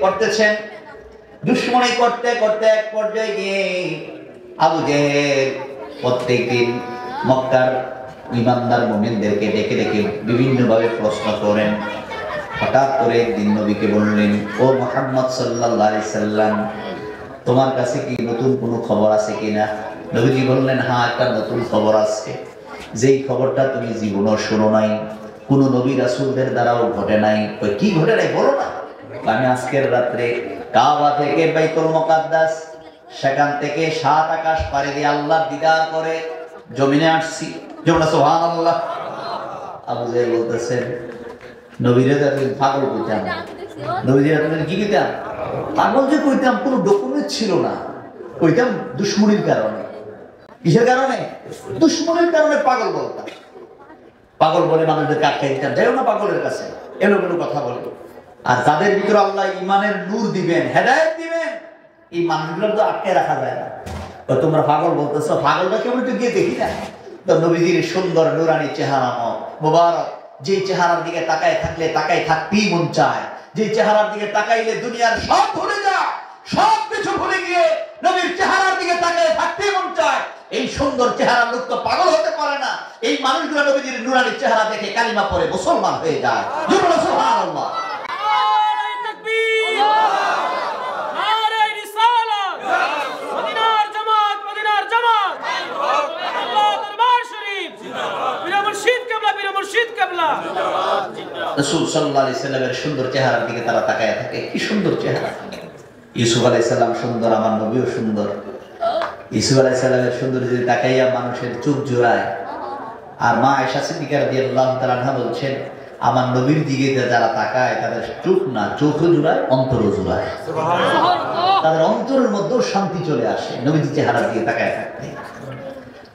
A: করতেছেন। দুশমনি করতে করতে এক পর্যায়ে গিয়ে আবু জাহেল প্রত্যেকদিন মক্কার ইমানদার মুমিনদেরকে ডেকে ডেকে বিভিন্নভাবে প্রশ্ন করেন। হঠাৎ করে একদিন নবীকে বললেন, ও মুহাম্মদ সাল্লাল্লাহু আলাইহি সাল্লাম, তোমার কাছে কি নতুন কোনো খবর আছে কিনা? নবীজি বললেন, হ্যাঁ, একটা নতুন খবর আছে, যেই খবরটা তুমি জীবনও শোনো নাই, কোন নবী রাসূলদের দ্বারাও ঘটে নাই। ওই কি ঘটে নাই বলো না। আমি আজকের রাত্রে কাবা থেকে বাইতুল মুকাদ্দাস, সেখান থেকে 7 আকাশ পাড়ি দিয়ে আল্লাহর দিদার করে জমিনে আসছি। সুবহানাল্লাহ। আবু জাহেল বলতেছেন, নবীরে তুমি পাগল কইতাম। নবীরা তুমি কি কইতাম? পাগল যে কইতাম, কোনো ডকুমেন্ট ছিল না। কইতাম দুশমনির কারণে। কিসের কারণে? দুশমনির কারণে পাগল বলতাম। পাগল বলে মানুষদেরকে আটকে দিতাম, যাইও না পাগলের কাছে, এলোমেলো কথা বলে। আর যাদের ভিতরে আল্লাহ ইমানের নূর দিবেন, হেদায়েত দিবেন, এই মানুষগুলো তো আটকে রাখা যায় না। তোমরা পাগল বলতেছো, পাগলটা কেবল তো গিয়ে দেখি না। তো নবীজির সুন্দর নুরানি চেহারা মোবারক, যে চেহারার দিকে তাকায় থাকলে তাকায় থাকতেই মন চায়, যে চেহারার দিকে তাকাইলে দুনিয়ার সব ভুলে যায়, সব কিছু ভুলে গিয়ে নবীর চেহারার দিকে তাকায় থাকতেই মন চায়। এই সুন্দর চেহারার লোক তো পাগল হতে পারে না। এই মানুষগুলো নবীজির নুরানি চেহারা দেখে কালিমা পড়ে মুসলমান হয়ে যায়। সুবহানাল্লাহ। রাসূল সাল্লাল্লাহু আলাইহি সাল্লামের সুন্দর চেহারার দিকে তারা তাকায় থাকে। কি সুন্দর চেহারা! ইউসুফ আলাইহিস সালাম সুন্দর, আমার নবীও সুন্দর। ইউসুফ আলাইহিস সালামের সুন্দর যদি তাকাইয়া মানুষের চোখ জোড়ায়। আর মা আয়েশা সিদ্দিকা রাদিয়াল্লাহু তাআলা আনহা বলছেন, আমার নবীর দিকে যারা তাকায় তাদের চোখ না, চোখও জোড়ায়, অন্তরও জোড়ায়। সুবহানাল্লাহ। তাদের অন্তরের মধ্যেও শান্তি চলে আসে নবীর চেহারার দিকে তাকায় থাকতে।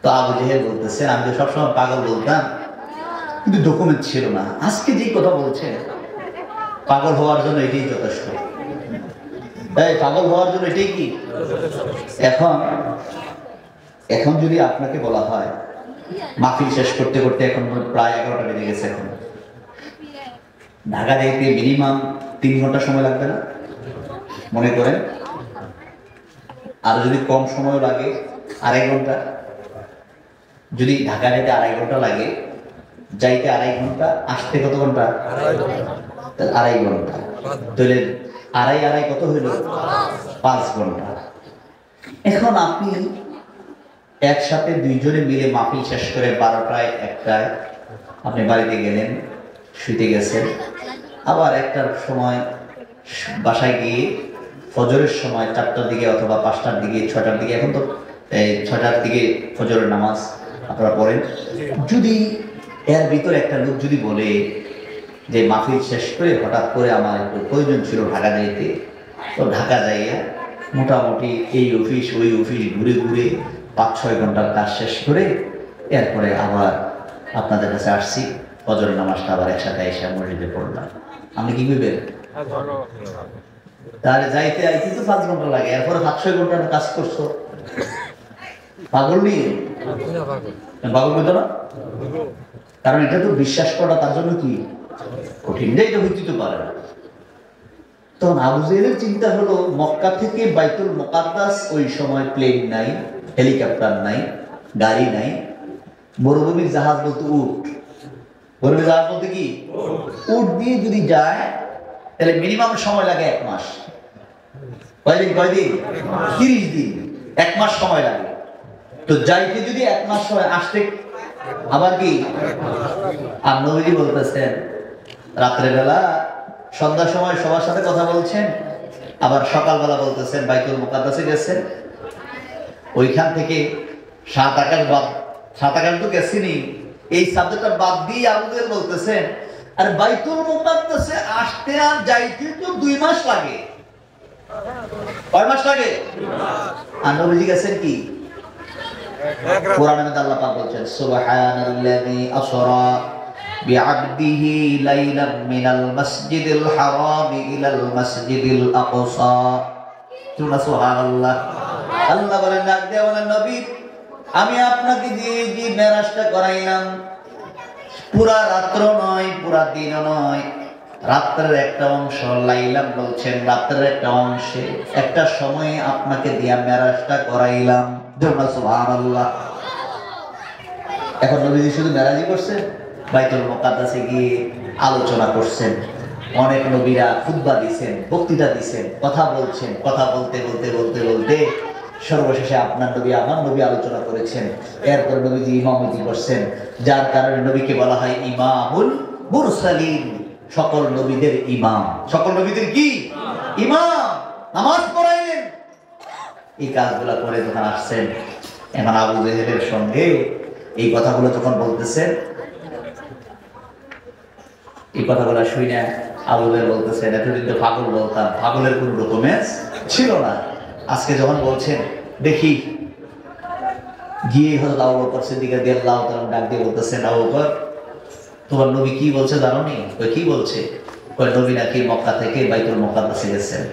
A: তো আবু জাহেল বলতেছে, আমি তো সবসময় পাগল বলতাম, কিন্তু ডকুমেন্ট ছিল না। আজকে যে কথা বলছেন, পাগল হওয়ার জন্য এটাই যথেষ্ট। পাগল হওয়ার জন্য এটাই কি? এখন যদি আপনাকে বলা হয় মাহফিল শেষ করতে করতে এখন প্রায় 11টা বেজে গেছে, এখন ঢাকা যাইতে মিনিমাম 3 ঘন্টা সময় লাগবে না? মনে করেন, আর যদি কম সময় লাগে 2.5 ঘন্টা। যদি ঢাকা যাইতে 2.5 ঘন্টা লাগে, যাইতে 2.5 ঘন্টা, আসতে কত ঘন্টা? 2.5 ঘন্টা। তাহলে 2.5 কত হইল? 5 ঘন্টা। এখন আপনি একসাথে দুইজনে মিলে মাহফিল শেষ করে 12টায় 1টায় আপনি বাড়িতে গেলেন, শুতে গেছেন, আবার 1টার সময় বাসায় গিয়ে ফজরের সময় 4টার দিকে অথবা 5টার দিকে 6টার দিকে, এখন তো 6টার দিকে ফজরের নামাজ আপনারা পড়েন। যদি এর ভিতরে একটা লোক যদি বলে যে মাহফিল শেষ করে হঠাৎ করে আমার একটু প্রয়োজন ছিল ঢাকা যাইতে, তো ঢাকা যাইয়া মোটামুটি এই অফিস ওই অফিস ঘুরে ঘুরে 5-6 ঘন্টার কাজ শেষ করে এরপরে আবার আপনাদের কাছে আসছি, ফজরের নামাজটা আবার একসাথে এসে মসজিদে পড়লাম। আপনি কি করবেন? তাহলে যাইতে আইতে তো 5 ঘন্টা লাগে, এরপরে 7-6 ঘন্টা কাজ করছো, পাগল নিয়ে পাগল বলতো না? কারণ এটা তো বিশ্বাস করা তার জন্য কি কঠিন, এটা হইতে পারে না। তখন আবু জেহেলের চিন্তা হলো মক্কা থেকে বাইতুল মুকাদ্দাস ওই সময় প্লেন নাই, হেলিকপ্টার নাই, গাড়ি নাই, মরুভূমির জাহাজ বলতে উট, মরুভূমির জাহাজ বলতে কি উট দিয়ে যদি যায় তাহলে মিনিমাম সময় লাগে 1 মাস। কয়দিন? 30 দিন, 1 মাস সময় লাগে। তো যাইতে যদি 1 মাস সময়, আসতে আবার কি? আর নবীজি বলতেছেন রাত্রের বেলা সন্ধ্যার সময় সবার সাথে কথা বলছেন, আবার সকালবেলা বলতেছেন বাইতুল মুকাদ্দাসে গেছেন, ওইখান থেকে 7 আকাশ বাদ, 7 আকাশ তো গেছেনি, এই সাবজেক্টটা বাদ দিয়ে আবু জেহেল বলতেছেন আর বাইতুল মুকাদ্দাসে আসতে আর যাইতে তো 2 মাস লাগে। কয় মাস লাগে? আর নবীজি গেছেন কি? কোরআনের মধ্যে আল্লাহ পাক বলছেন সুবহানাল্লাযী আসরা বিআবদিহি লাইলাম মিনাল মাসজিদিল হারাম ইলাল মাসজিদিল আকসা। সুবহানাল্লাহ। আল্লাহ বলেন ডাক দিয়ে বলেন নবী আমি আপনাকে দিয়ে যে মেরাজটা করাইলাম পুরা রাত্র নয়, পুরা দিন নয়, রাত্রের একটা অংশ, লাইলাম বলছেন রাত্রের একটা অংশে, একটা সময়ে আপনাকে দিয়া মেরাজটা করাইলাম। সুবহানাল্লাহ। এখন নবীজি শুধু মেরাজই করছেন? বাইতুল মুকাদ্দাসে গিয়ে আলোচনা করছেন, অনেক নবীরা খুতবা দিছেন, বক্তৃতা দিছেন, কথা বলছেন, কথা বলতে বলতে বলতে বলতে সর্বশেষে আপনার নবী আমার নবী আলোচনা করেছেন, এরপর নবীজি ইমামতি করছেন, যার কারণে নবীকে বলা হয় ইমামুল মুরসালিন, সকল নবীদের ইমাম। সকল নবীদের কি ইমাম? নামাজ পড়াইলেন। এই কাজগুলো করে যখন আসছেন, এখন আবু জেহেলের সঙ্গে এই কথাগুলো যখন বলতেছেন, এই কথাগুলো শুনে আবু জেহেল বলতেছেন এতদিন তো পাগল বলতাম, পাগলের কোন ডকুমেন্টস ছিল না, আজকে যখন বলছেন দেখি, গিয়ে হযরত আবু বকর সিদ্দিক রাদিয়াল্লাহু তাআলা ডাক দিয়ে বলতেছেন আবু বকর তোমার নবী কি বলছে জানো নি? কই কি বলছে? কই নবী নাকি মক্কা থেকে বাইতুল মুকাদ্দাসে গেছেন।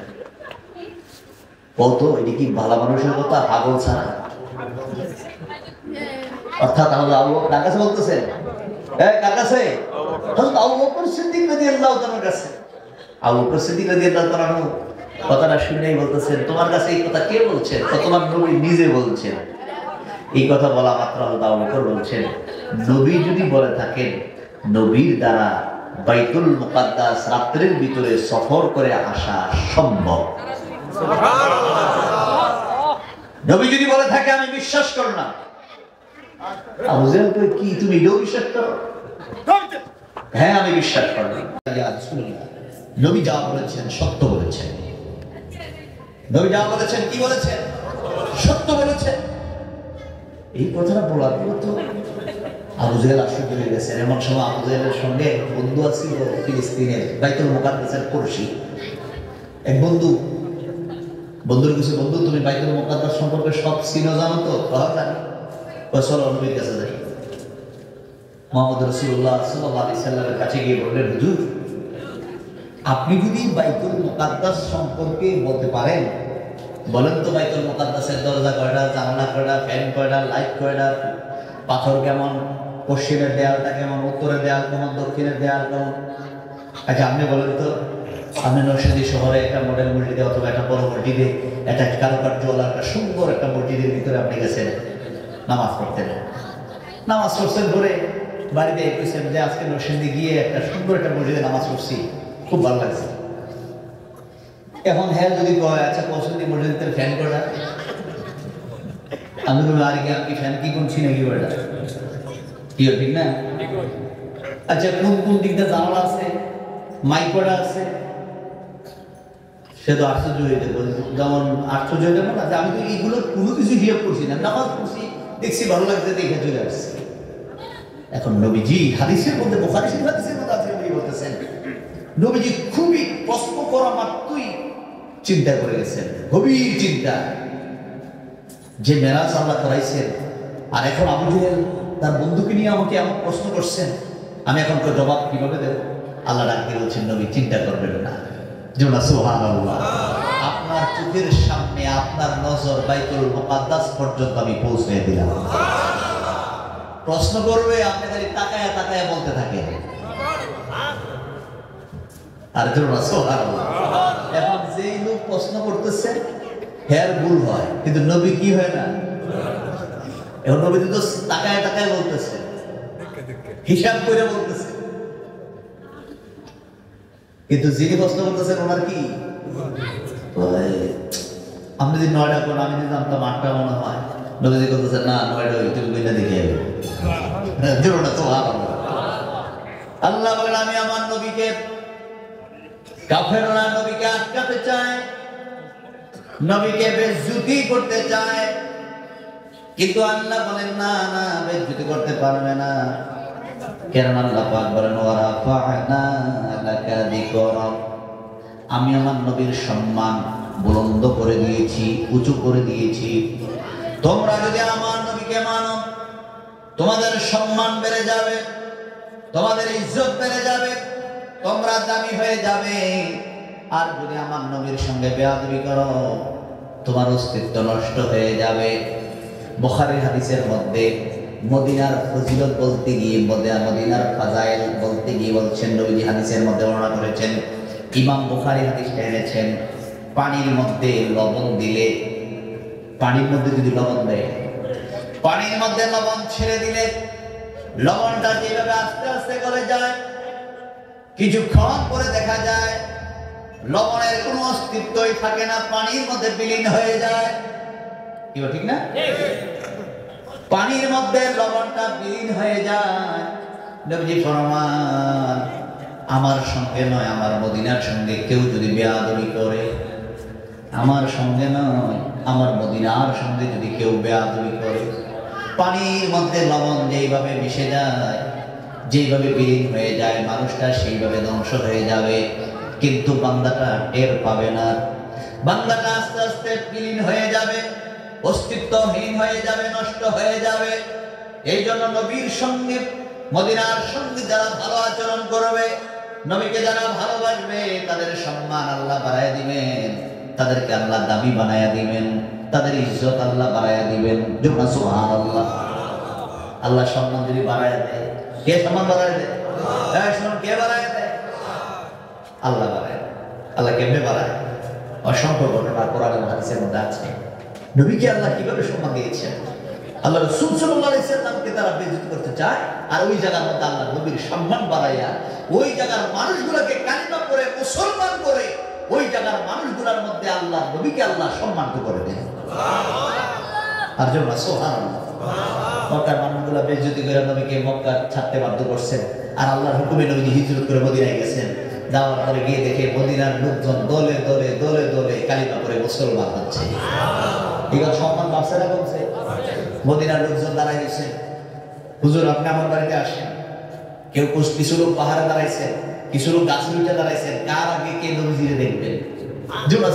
A: বলতো এটা কি ভালো মানুষের কথা, পাগল ছাড়া? অর্থাৎ আবু বকর কার কাছে বলতেছেন? কার কাছে? হযরত আবু বকর সিদ্দিক রাদিয়াল্লাহু তাআলার কাছে। আবু বকর সিদ্দিক রাদিয়াল্লাহু তাআলা কথাটা শুনেই বলতেছেন তোমার কাছে এই কথা কে বলছেন? তোমার নবী নিজে বলছেন। এই কথা বলা মাত্র আবু বকর বলছেন নবী যদি বলে থাকেন নবীর দ্বারা বাইতুল মুকাদ্দাস রাত্রের ভিতরে সফর করে আসা সম্ভব। নবী যদি বলে থাকে আমি বিশ্বাস করব না। আবু জেহেল কই কি তুমি এটাও বিশ্বাস করো? হ্যাঁ আমি বিশ্বাস করি। নবী যা বলেছেন সত্য বলেছেন। নবী যা বলেছেন কি বলেছেন? সত্য বলেছেন। এই কথাটা বলার পর তো আবু জেহেল আশ্চর্য হয়ে গেছেন। এমন সময় আবু জেহেলের সঙ্গে বন্ধু ছিল ফিলিস্তিনের বাইতুল মুকাদ্দাসের পড়শি এক বন্ধু। বন্ধুর কাছে বন্ধু তুমি বাইতুল মুকাদ্দাস সম্পর্কে সব চিনো জানো তো? জানি। চলো নবীর কাছে যাই। মুহাম্মদ রাসূলুল্লাহ সাল্লাল্লাহু আলাইহি সাল্লামের কাছে গিয়ে বললেন হুজুর আপনি যদি বাইতুল মুকাদ্দাস সম্পর্কে বলতে পারেন বলেন তো বাইতুল মুকাদ্দাসের দরজা কয়টা, জানালা কয়টা, ফ্যান কয়টা, লাইট কয়টা, পাথর কেমন, পশ্চিমের দেয়ালটা কেমন, উত্তরের দেয়াল কেমন, দক্ষিণের দেয়াল কেমন। আচ্ছা আপনি বলেন তো আপনি নরসিংদী শহরে একটা মডেল মসজিদে অথবা একটা বড় মসজিদে একটা কারুকার্যওয়ালা একটা সুন্দর একটা মসজিদের ভিতরে আপনি গেছেন নামাজ পড়তেন, নামাজ পড়ছেন ধরে বাড়িতে এসেছেন যে আজকে নরসিংদী গিয়ে একটা সুন্দর একটা মসজিদে নামাজ পড়ছি, খুব ভালো লাগছে। এখন হ্যাঁ যদি কয় আচ্ছা পছন্দ মসজিদের ফ্যান করা, আমি বলবো আর কি আপনি ফ্যান কি করছি নাকি ওটা কি ঠিক না? আচ্ছা কোন কোন দিকটা জানালা আছে, মাইক করা আছে, সে তো আশ্চর্য হয়ে যাবে। যেমন আশ্চর্য হয়ে যাবে না যে আমি তো এইগুলো কোনো কিছু হিসাব করছি না, নামাজ পড়ছি দেখছি ভালো লাগছে দেখে চলে আসছে। এখন নবীজি হাদিসের মধ্যে বুখারী শরীফ হাদিসের মধ্যে আছে নবী বলতেছেন নবীজি খুবই প্রশ্ন করা মাত্রই চিন্তা করে গেছেন, গভীর চিন্তা যে মেরাজ আল্লাহ করাইছেন। আর এখন আবু জেহেল তার বন্ধুকে নিয়ে আমাকে এমন প্রশ্ন করছেন, আমি এখন তো জবাব কিভাবে দেব? আল্লাহ ডাক দিয়ে বলছেন, নবী চিন্তা করবেন না। যেমন সুবহানাল্লাহ, আপনার চোখের সামনে আপনার নজর বাইতুল মুকাদ্দাস পর্যন্ত আমি পৌঁছে দিলাম। প্রশ্ন করবে, আপনি খালি তাকায়া তাকায়া বলতে থাকেন। আর যেমন সুবহানাল্লাহ, এখন যেই লোক প্রশ্ন করতেছে হের ভুল হয়, কিন্তু নবী কি হয় না। এখন নবী তো তাকায় তাকায় বলতেছে, হিসাব করে বলতেছে, কিন্তু যিনি প্রশ্ন করতেছেন ওনার কি, আপনি যদি 9টা কোন, আমি যদি জানতাম 8টা মনে হয়, নবীজি করতেছেন না 9টা তুমি কইনা দেখে আল্লাহ বলেন, আমি আমার নবীকে, কাফেররা নবীকে আটকাতে চায়, নবীকে বেইজ্জতি করতে চায়, কিন্তু আল্লাহ বলেন না না, বেইজ্জতি করতে পারবে না। কেন আল্লাহ পাক বলেন, ওয়ারাফা'না লাকা যিকরাক, আমি আমার নবীর সম্মান বুলন্দ করে দিয়েছি, উঁচু করে দিয়েছি। তোমরা যদি আমার নবীকে মানো, তোমাদের সম্মান বেড়ে যাবে, তোমাদের ইজ্জত বেড়ে যাবে, তোমরা দামি হয়ে যাবে। আর যদি আমার নবীর সঙ্গে বেয়াদবি করো, তোমার অস্তিত্ব নষ্ট হয়ে যাবে। বুখারীর হাদিসের মধ্যে মদিনার ফজিলত বলতে গিয়ে, মদিনার ফাজাইল বলতে গিয়ে বলছেন, নবীজি হাদিসের মধ্যে বর্ণনা করেছেন, ইমাম বুখারী হাদিসটা এনেছেন, পানির মধ্যে লবণ দিলে, পানির মধ্যে যদি লবণ দেয়, পানির মধ্যে লবণ ছেড়ে দিলে লবণটা যেভাবে আস্তে আস্তে গলে যায়, কিছুক্ষণ পরে দেখা যায় লবণের কোনো অস্তিত্বই থাকে না, পানির মধ্যে বিলীন হয়ে যায়। কি ঠিক না? পানির মধ্যে লবণটা বিলীন হয়ে যায়। নবীজি ফরমান, আমার সঙ্গে নয়, আমার মদিনার সঙ্গে কেউ যদি বেয়াদবি করে, আমার সঙ্গে নয়, আমার মদিনার সঙ্গে যদি কেউ বেয়াদবি করে, পানির মধ্যে লবণ যেইভাবে মিশে যায়, যেইভাবে বিলীন হয়ে যায়, মানুষটা সেইভাবে ধ্বংস হয়ে যাবে, কিন্তু বান্দাটা টের পাবে না। বান্দাটা আস্তে আস্তে বিলীন হয়ে যাবে, অস্তিত্বহীন হয়ে যাবে, নষ্ট হয়ে যাবে। এই জন্য নবীর সঙ্গে, মদিনার সঙ্গে যারা ভালো আচরণ করবে, নবীকে যারা ভালোবাসবে, তাদের সম্মান আল্লাহ বাড়ায় দিবেন, তাদেরকে আল্লাহ দামি বানায়া দিবেন, তাদের ইজ্জত আল্লাহ বাড়ায়া দিবেন। যেমন সুবহানাল্লাহ, আল্লাহ সম্মান যদি বাড়ায় দেয়, কে সম্মান বাড়ায় দেয়? কে বাড়ায় দেয়? আল্লাহ বাড়ায়। আল্লাহ কেমনে বাড়ায়? অসংখ্য ঘটনা কোরআন এবং হাদিসের মধ্যে আছে। নবীকে আল্লাহ কিভাবে সম্মান দিয়েছেন। আল্লাহ রাসূল সাল্লাল্লাহু আলাইহি সাল্লামকে তারা বেইজ্জত করতে চায়, আর ওই জায়গার মধ্যে আল্লাহ নবীর সম্মান বাড়াইয়া ওই জায়গার মানুষগুলোকে কালিমা করে মুসলমান করে ওই জায়গার মানুষগুলোর মধ্যে আল্লাহ নবীকে আল্লাহ সম্মান করে দেন। আর যেমন সুবহানাল্লাহ, মক্কার মানুষগুলো বেইজ্জতি করে নবীকে মক্কা ছাড়তে বাধ্য করছেন, আর আল্লাহর হুকুমে নবীজি হিজরত করে মদিনায় গেছেন। যাওয়ার পরে গিয়ে দেখে মদিনার লোকজন দলে দলে দলে দলে কালিমা করে মুসলমান হচ্ছে। ঠিক আছে, সম্মান বাড়ছে না কমছে? মদিনার লোকজন দাঁড়ায় গেছে, হুজুর আপনি আমার বাড়িতে আসেন। কেউ কিছু লোক পাহাড়ে দাঁড়াইছেন, কিছু লোক গাছের উঠে দাঁড়াইছেন, কার আগে কে নবীজিরে দেখবেন।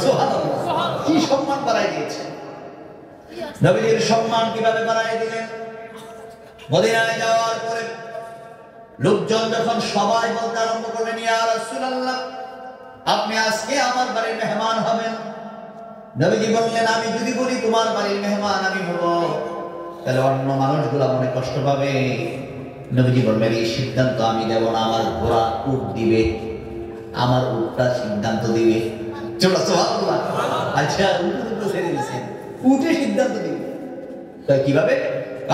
A: সুবহানাল্লাহ, কি সম্মান বাড়াই দিয়েছে। নবীজির সম্মান কিভাবে বাড়াই দিলেন? মদিনায় যাওয়ার পরে লোকজন যখন সবাই বলতে আরম্ভ করলেন, ইয়া রাসূলুল্লাহ, আপনি আজকে আমার বাড়ির মেহমান হবেন। নবীজি বললেন, আমি যদি বলি তোমার বাড়ির মেহমান আমি হব, তাহলে অন্য মানুষগুলো মনে কষ্ট পাবে। নবীজি বললেন, এই সিদ্ধান্ত আমি দেব না, আমার ঘোড়া উট দিবে, আমার উটটা সিদ্ধান্ত দিবে। সুবহানাল্লাহ, আচ্ছা উট ছেড়ে দিয়েছেন, উটে সিদ্ধান্ত দিবে। তাই কিভাবে?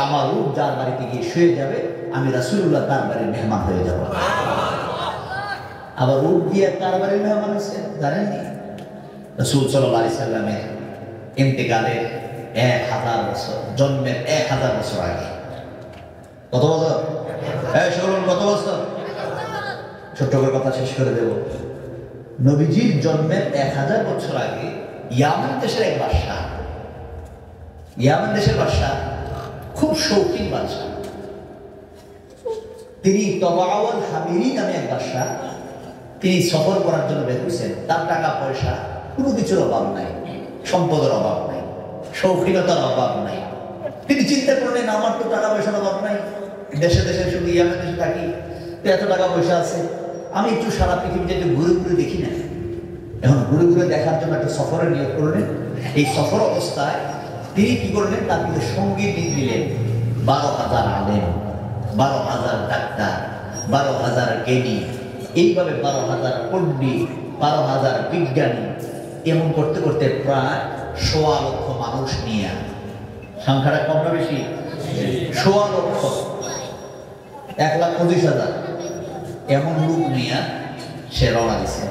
A: আমার উট যার বাড়িতে গিয়ে শুয়ে যাবে, আমি রাসূলুল্লাহ তার বাড়ির মেহমান হয়ে যাব। আবার উট দিয়ে তার বাড়ির মেহমান হয়েছে জানেননি? রাসূল সাল্লাল্লাহু আলাইহি সাল্লামের ইন্তেকালের 1000 বছর, জন্মের 1000 বছর আগে। কত বছর? শুনুন, কত বছর? ছোট্ট করে কথা শেষ করে দেব। নবীজির জন্মের 1000 বছর আগে ইয়ামান দেশের এক বাদশা, ইয়ামান দেশের বাদশা খুব শৌখিন বাদশা, তিনি তবাউল হামিরি নামে এক বাদশা, তিনি সফর করার জন্য বের হয়েছেন। তার টাকা পয়সা কোনো কিছুর অভাব নাই, সম্পদের অভাব নাই, শৌখিনতার অভাব নাই। তিনি চিন্তা করলেন, আমার তো টাকা পয়সার অভাব নাই, দেশে দেশে শুধু ইয়ামেন দেশে থাকি, তো এত টাকা পয়সা আছে, আমি একটু সারা পৃথিবীতে একটু ঘুরে ঘুরে দেখি না। এখন ঘুরে ঘুরে দেখার জন্য একটা সফরের নিয়োগ করলেন। এই সফর অবস্থায় তিনি কি করলেন, তার কিন্তু সঙ্গী নিলেন 12,000 আলেম, 12,000 ডাক্তার, 12,000 জ্ঞানী, এইভাবে 12,000 পণ্ডিত, 12,000 বিজ্ঞানী, এমন করতে করতে প্রায় 1.25 লক্ষ মানুষ নিয়ে, সংখ্যাটা কম না বেশি? 1.25 লক্ষ, 1,25,000 এমন লোক নিয়ে সে রওনা দিছে।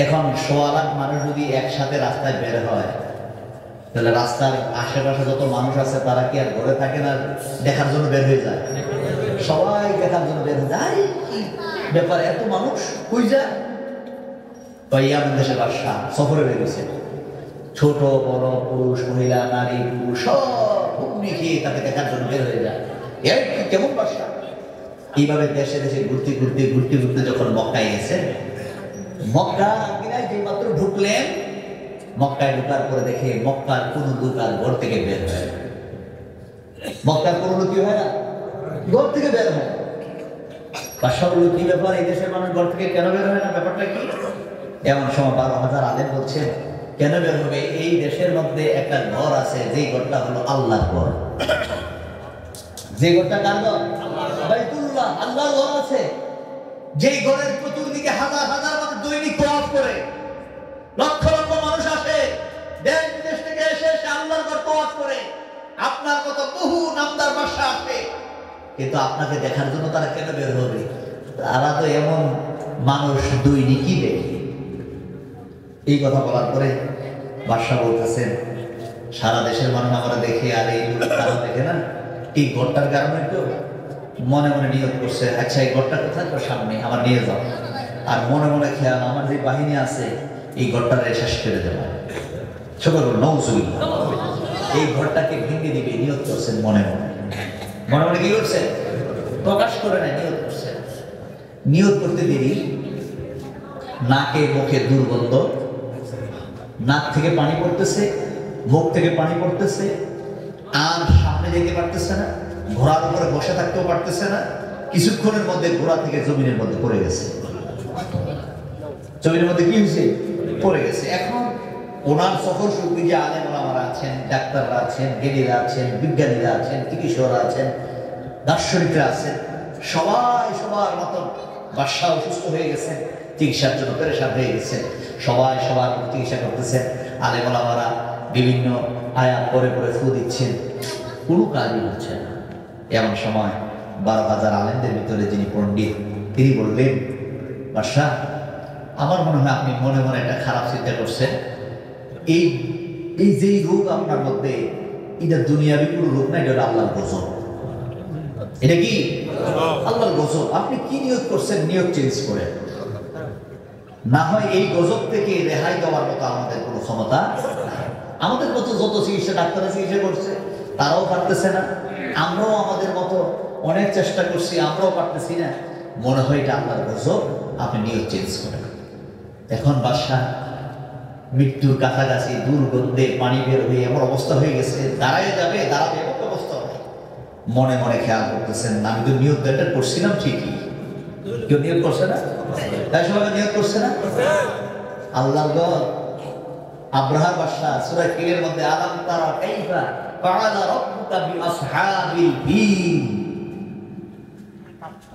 A: এখন 1.25 লাখ মানুষ যদি একসাথে রাস্তায় বের হয়, তাহলে রাস্তার আশেপাশে যত মানুষ আছে তারা কি আর ঘরে থাকে না, দেখার জন্য বের হয়ে যায়? সবাই দেখার জন্য বের হয়ে যায়। ব্যাপার এত মানুষ কই যায়? ইয়ামেন দেশের বাদশা সফরে বেরিয়েছে। ছোট বড়, পুরুষ মহিলা, নারী পুরুষ সব ঘুগনি খেয়ে তাকে দেখার জন্য বের হয়ে যায়। এর কেমন বাদশা! এইভাবে দেশে দেশে ঘুরতে ঘুরতে ঘুরতে ঘুরতে যখন মক্কায় গেছেন, মক্কা কিনা যে মাত্র ঢুকলেন, মক্কায় ঢুকার পরে দেখে মক্কার কোন লোক আর ঘর থেকে বের হয়, মক্কার কোন লোক কি হয় না, ঘর থেকে বের হয়। বাদশা বলল, কি ব্যাপার, এই দেশের মানুষ ঘর থেকে কেন বের হয় না, ব্যাপারটা কি? এমন সময় 12,000 আলেম বলছেন, কেন বের হবে? এই দেশের মধ্যে একটা ঘর আছে, যে ঘরটা হলো আল্লাহর ঘর। যে ঘরটা কার ঘর? বাইতুল্লাহ, আল্লাহর ঘর আছে। যেই ঘরের চতুর্দিকে হাজার হাজার মানুষ দৈনিক তওয়াফ করে, লক্ষ লক্ষ মানুষ আসে দেশ বিদেশ থেকে এসে আল্লাহর ঘর তওয়াফ করে। আপনার মতো বহু নামদার বাদশা আসে, কিন্তু আপনাকে দেখার জন্য তারা কেন বের হবে? তারা তো এমন মানুষ দৈনিকই দেখে। এই কথা বলার পরে বাদশা বলতেছেন, সারা দেশের মানুষ আমরা দেখে আর এই তারা দেখে না, এই ঘরটার কারণে তো মনে মনে নিয়োগ করছে, আচ্ছা এই ঘরটা কোথায়, তো সামনে আমার নিয়ে যাও। আর মনে মনে খেয়াল, আমার যে বাহিনী আছে এই ঘরটার শেষ করে দেওয়া, সবাই নওজুবিল্লাহ, এই ঘরটাকে ভেঙে দিবে নিয়োগ করছেন। মনে মনে মনে মনে কি করছে? প্রকাশ করে না, নিয়োগ করছে। নিয়োগ করতে দেরি, নাকে মুখে দুর্গন্ধ, নাক থেকে পানি পড়তেছে, মুখ থেকে পানি পড়তেছে, আর সামনে যেতে পারতেছে না, ঘোড়ার উপরে বসে থাকতেও পারতেছে না। কিছুক্ষণের মধ্যে ঘোড়া থেকে জমিনের মধ্যে পড়ে গেছে। জমিনের মধ্যে কি হয়েছে? পড়ে গেছে। এখন ওনার সফর সঙ্গী যে আলেম ওলামারা আছেন, ডাক্তাররা আছেন, জ্ঞানীরা আছেন, বিজ্ঞানীরা আছেন, চিকিৎসকরা আছেন, দার্শনিকরা আছেন, সবাই সবার মতো বাদশা অসুস্থ হয়ে গেছে, চিকিৎসার জন্য পেরেশান হয়ে গেছে। সবাই সবার চিকিৎসা করতেছেন। আলেম ওলামারা বিভিন্ন আয়াত পরে পরে ফু দিচ্ছেন, কোনো কাজই হচ্ছে না। এমন সময় 12,000 আলেমদের ভিতরে যিনি পণ্ডিত, তিনি বললেন, বাদশা, আমার মনে হয় আপনি মনে মনে একটা খারাপ চিন্তা করছেন। এই এই যে রোগ আপনার মধ্যে, এটা দুনিয়াবি কোনো রোগ না, এটা হলো আল্লাহর গজব। এটা কি? আল্লাহর গজব। আপনি কি নিয়ত করছেন? নিয়ত চেঞ্জ করে, না হয় এই গজব থেকে রেহাই দেওয়ার মতো আমাদের কোনো ক্ষমতা। আমাদের মতো যত চিকিৎসা ডাক্তাররা চিকিৎসা করছে তারাও পারতেছে না, আমরাও আমাদের মতো অনেক চেষ্টা করছি, আমরাও পারতেছি না। মনে হয় এটা আল্লাহর গজব, আপনি নিয়ত চেঞ্জ করেন। এখন বাদশা মৃত্যুর কাছাকাছি, দুর্গন্ধে পানি বের হয়ে এমন অবস্থা হয়ে গেছে, দাঁড়ায় যাবে, দাঁড়াবে এমন অবস্থা হবে। মনে মনে খেয়াল করতেছেন, আমি তো নিয়ত এটা করছিলাম ঠিকই। কেউ নিয়ত করছে না? তাই সবাই নিয়ত করছে না? আল্লাহর ঘর, আব্রাহার বাদশা সূরা কিলের মধ্যে, আলাম তারা কাইফা ফাআলা রাব্বুকা বিআসহাবিল ফিল।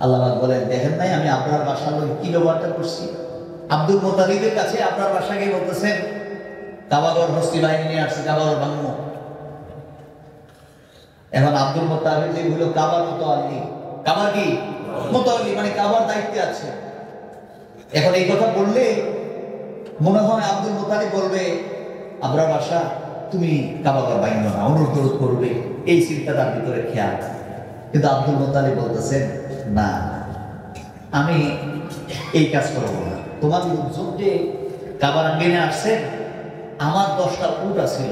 A: আল্লাহ বলেন, দেখেন নাই আমি আব্রাহার বাদশার লোক কি ব্যবহারটা করছি? আব্দুল মুত্তালিবের কাছে আপনার বাদশাকে বলতেছেন, কাবাগর হস্তি বাহিনী নিয়ে আসছে, কাবাগর ভাঙবো। এখন আব্দুল মুত্তালিব হলো কাবার মুতাওয়াল্লি। কাবার কি? মুতাওয়াল্লি, মানে কাবার দায়িত্বে আছে। এখন এই কথা বললে মনে হয় আব্দুল মুত্তালিব বলবে, আব্রাহার বাদশা তুমি কাবাগর ভাঙবো না, অনুরোধ করবে, এই চিন্তা তার ভিতরে খেয়াল। কিন্তু আব্দুল মুত্তালিব বলতেছেন, না, আমি এই কাজ করবো না। তোমার লোকজন যে কাবার আঙ্গিনে আসছেন, আমার 10টা উট ছিল,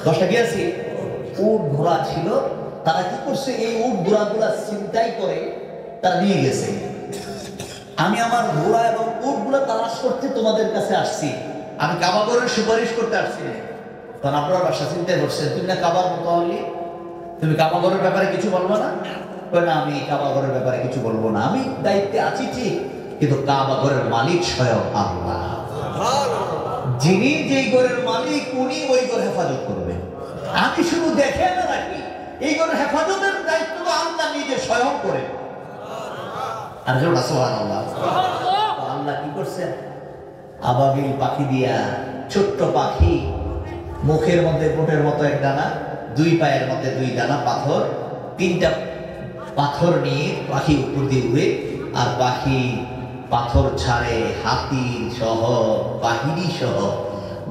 A: 10টা কি আছে? উট ঘোড়া ছিল। তারা কি করছে? এই উট ঘোড়াগুলা ছিনতাই করে তারা নিয়ে গেছে। আমি আমার ঘোড়া এবং উটগুলা তালাশ করতে তোমাদের কাছে আসছি, আমি কাবাগরের সুপারিশ করতে আসছি না। তখন আপনার বাসা চিন্তায় করছেন, তুমি না কাবার মুতাওয়াল্লি, তুমি কাবাগরের ব্যাপারে কিছু বলবো না? না, আমি কাবাগরের ব্যাপারে কিছু বলবো না, আমি দায়িত্বে আছি ঠিক, কিন্তু কাবা ঘরের মালিক স্বয়ং আল্লাহ। যিনি যেই ঘরের মালিক উনি ওই ঘর হেফাজত করবেন। আমি শুধু দেখে না রাখি, এই ঘরের হেফাজতের দায়িত্ব আল্লাহ নিজে স্বয়ং করেন। আর সুবহানাল্লাহ, আল্লাহ কি করছেন? আবাবিল পাখি দিয়া, ছোট্ট পাখি, মুখের মধ্যে বোটের মতো এক দানা, দুই পায়ের মধ্যে দুই দানা পাথর, তিনটা পাথর নিয়ে পাখি উপর দিয়ে উড়ে, আর পাখি পাথর ছাড়ে হাতি সহ বাহিনী সহ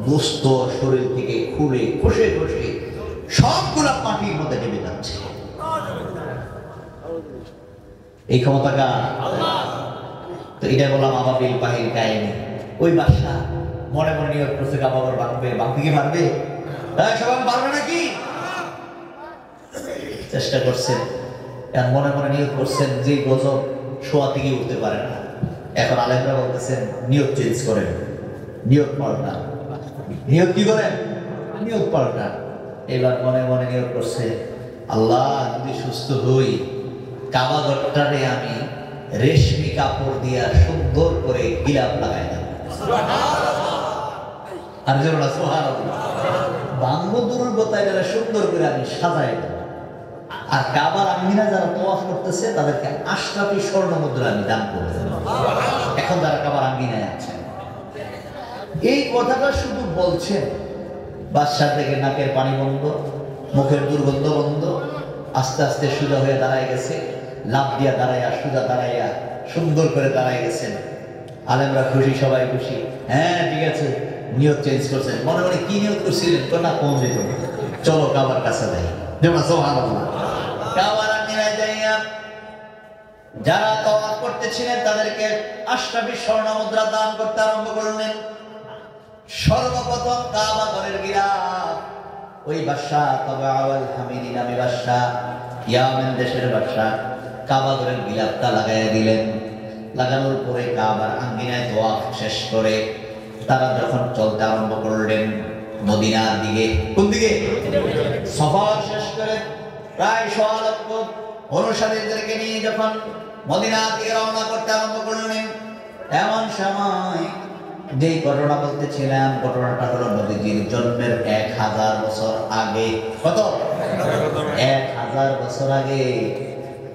A: গোস্ত শরীর থেকে খুলে খসে খসে সবগুলা মাটির মধ্যে নেমে যাচ্ছে। এই ক্ষমতা কার? তো এটা বললাম আবাবিল পাখির কাহিনী। ওই বাদশা মনে মনে নিয়োগ করছে কাবাগর ভাঙবে, ভাঙতে কি পারবে? সবাই পারবে নাকি? চেষ্টা করছেন, মনে মনে নিয়োগ করছেন যে গজব শোয়া থেকে উঠতে পারে না। এখন আলেমরা বলতেছেন নিয়োগ চেঞ্জ করেন, নিয়োগ পাল্টান। নিয়োগ কি করেন? নিয়োগ পাল্টান। এবার মনে মনে নিয়োগ করছে, আল্লাহ যদি সুস্থ হই, কাবাগরটারে আমি রেশমি কাপড় দিয়া সুন্দর করে গিলাপ লাগাই দেব। আর যেন সুবহানাল্লাহ, বাংলো দুর্গতায় যারা সুন্দর করে আমি সাজাই দেব। আর কাবার আঙ্গিনা যারা তওয়াফ করতেছে তাদেরকে আশরাফি স্বর্ণ মুদ্রা আমি দান করে দেব। এখন যারা কাবার আঙ্গিনায় আছেন, এই কথাটা শুধু বলছেন, বাদশার থেকে নাকের পানি বন্ধ, মুখের দুর্গন্ধ বন্ধ, আস্তে আস্তে সোজা হয়ে দাঁড়ায় গেছে, লাভ দিয়া দাঁড়াইয়া সোজা দাঁড়াইয়া সুন্দর করে দাঁড়ায় গেছেন। আলেমরা খুশি, সবাই খুশি। হ্যাঁ ঠিক আছে, নিয়ত চেঞ্জ করছেন। মনে মনে কি নিয়ত করছিলেন? তো না কম যেত, চলো কাবার কাছে যাই। সুবহানাল্লাহ, কাবার আঙ্গিনায় যাইয়া যারা তওয়াফ করতেছিলেন তাদেরকে আশরাফি স্বর্ণ মুদ্রা দান করতে আরম্ভ করলেন। সর্বপ্রথম কাবা ঘরের গিলাফ ওই বাদশা তাবাউল হামিদি নামে বাদশা, ইয়ামেন দেশের বাদশা, কাবা ঘরের গিলাফটা লাগাইয়া দিলেন। লাগানোর পরে কাবার আঙ্গিনায় তওয়াফ শেষ করে তারা যখন চলতে আরম্ভ করলেন মদিনার দিকে। কোন দিকে? সফর শেষ করে প্রায় 1.5 লক্ষ অনুসারীদেরকে নিয়ে যখন মদিনার দিকে রওনা করতে আরম্ভ করলেন, এমন সময় যেই ঘটনা বলতেছিলাম, ঘটনাটা হলো নবীজির জন্মের 1000 বছর আগে। কত? 1000 বছর আগে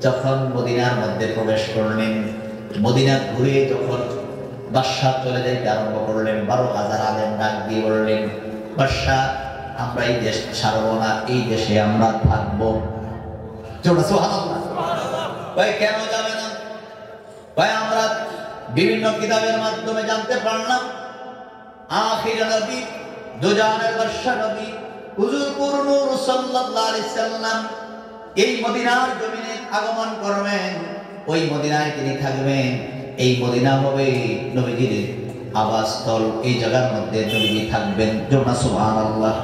A: যখন মদিনার মধ্যে প্রবেশ করলেন, মদিনা ঘুরে যখন বাদশা চলে যাইতে আরম্ভ করলেন, 12,000 আলেম ডাক দিয়ে বললেন, বাদশা আমরা এই দেশ ছাড়বো না, এই দেশে আমরা থাকবো। সুবহানাল্লাহ, ভাই কেন যাবে না? ভাই আমরা বিভিন্ন কিতাবের মাধ্যমে জানতে পারলাম আখির নবী, দুজানের বাদশা নবী হুজুর নূর সাল্লাল্লাহু আলাইহি সাল্লাম এই মদিনার জমিনে আগমন করবেন। ওই মদিনায় তিনি থাকবেন। এই মদিনা হবে নবীজির আবাসস্থল। এই জায়গার মধ্যে নবীজি থাকবেন। সুবহানাল্লাহ,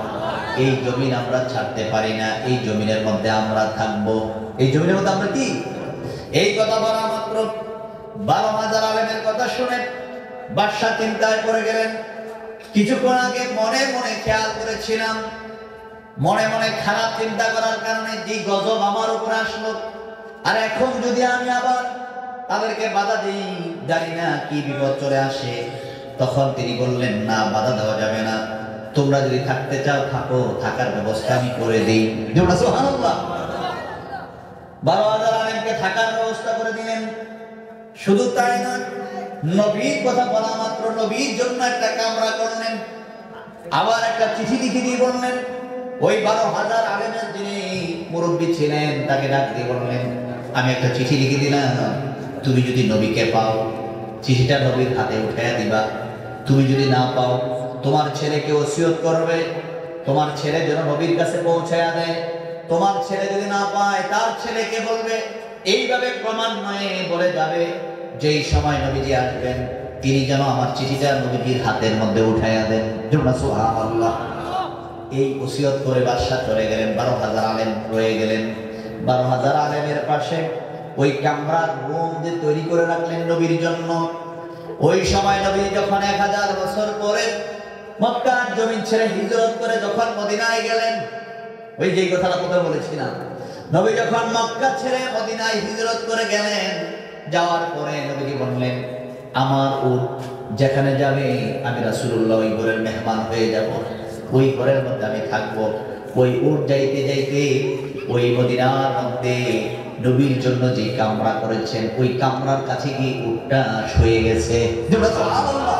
A: এই জমিন আমরা ছাড়তে পারি না, এই জমিনের মধ্যে আমরা থাকবো। এই জমিনের মধ্যে আমরা কি? এই কথা বলা মাত্র 12,000 আলেমের কথা শুনে বাদশা চিন্তায় পড়ে গেলেন। কিছুক্ষণ আগে মনে মনে খেয়াল করেছিলাম, মনে মনে খারাপ চিন্তা করার কারণে যে গজব আমার উপরে আসলো, আর এখন যদি আমি আবার তাদেরকে বাধা দিই, জানি না কি বিপদ চলে আসে। তখন তিনি বললেন, না, বাধা দেওয়া যাবে না, তোমরা যদি থাকতে চাও থাকো, থাকার ব্যবস্থা আমি করে দিই। সুবহানাল্লাহ, 12,000 আলেমকে থাকার ব্যবস্থা করে দিলেন। শুধু তাই না, নবীর কথা বলা মাত্র নবীর জন্য একটা কামরা করলেন, আবার একটা চিঠি লিখে দিয়ে বললেন, ওই 12,000 আলেমের যিনি মুরব্বী ছিলেন তাকে ডাক দিয়ে বললেন, আমি একটা চিঠি লিখে দিলাম, তুমি যদি নবীকে পাও চিঠিটা নবীর হাতে উঠাইয়া দিবা। তুমি যদি না পাও তোমার ছেলেকে ওসিয়ত করবে, তোমার ছেলে যেন নবীর কাছে পৌঁছায়া দেয়। তোমার ছেলে যদি না পায় তার ছেলেকে বলবে। এইভাবে ক্রমান্বয়ে বলে যাবে, যেই সময় নবীজি আসবেন তিনি যেন আমার চিঠিটা নবীজির হাতের মধ্যে উঠাইয়া দেন। সুবহানাল্লাহ, এই ওসিয়ত করে বাদশা চলে গেলেন। 12,000 আলেম রয়ে গেলেন। 12,000 আলেমের পাশে ওই কামরার রুম যে তৈরি করে রাখলেন নবীর জন্য। ওই সময় নবী যখন 1000 বছর পরে মক্কার জমিন ছেড়ে হিজরত করে যখন মদিনায় গেলেন, ওই যে কথাটা প্রথমে বলেছিলাম, নবী যখন মক্কা ছেড়ে মদিনায় হিজরত করে গেলেন, যাওয়ার পরে নবীজি বললেন, আমার উট যেখানে যাবে আমি রাসূলুল্লাহ ওই ঘরের মেহমান হয়ে যাব, ওই ঘরের মধ্যে আমি থাকবো। ওই উট যাইতে যাইতে ওই মদিনার মধ্যে নবীর জন্য যে কামরা করেছেন ওই কামরার কাছে গিয়ে উটটা শুয়ে গেছে। সুবহানাল্লাহ।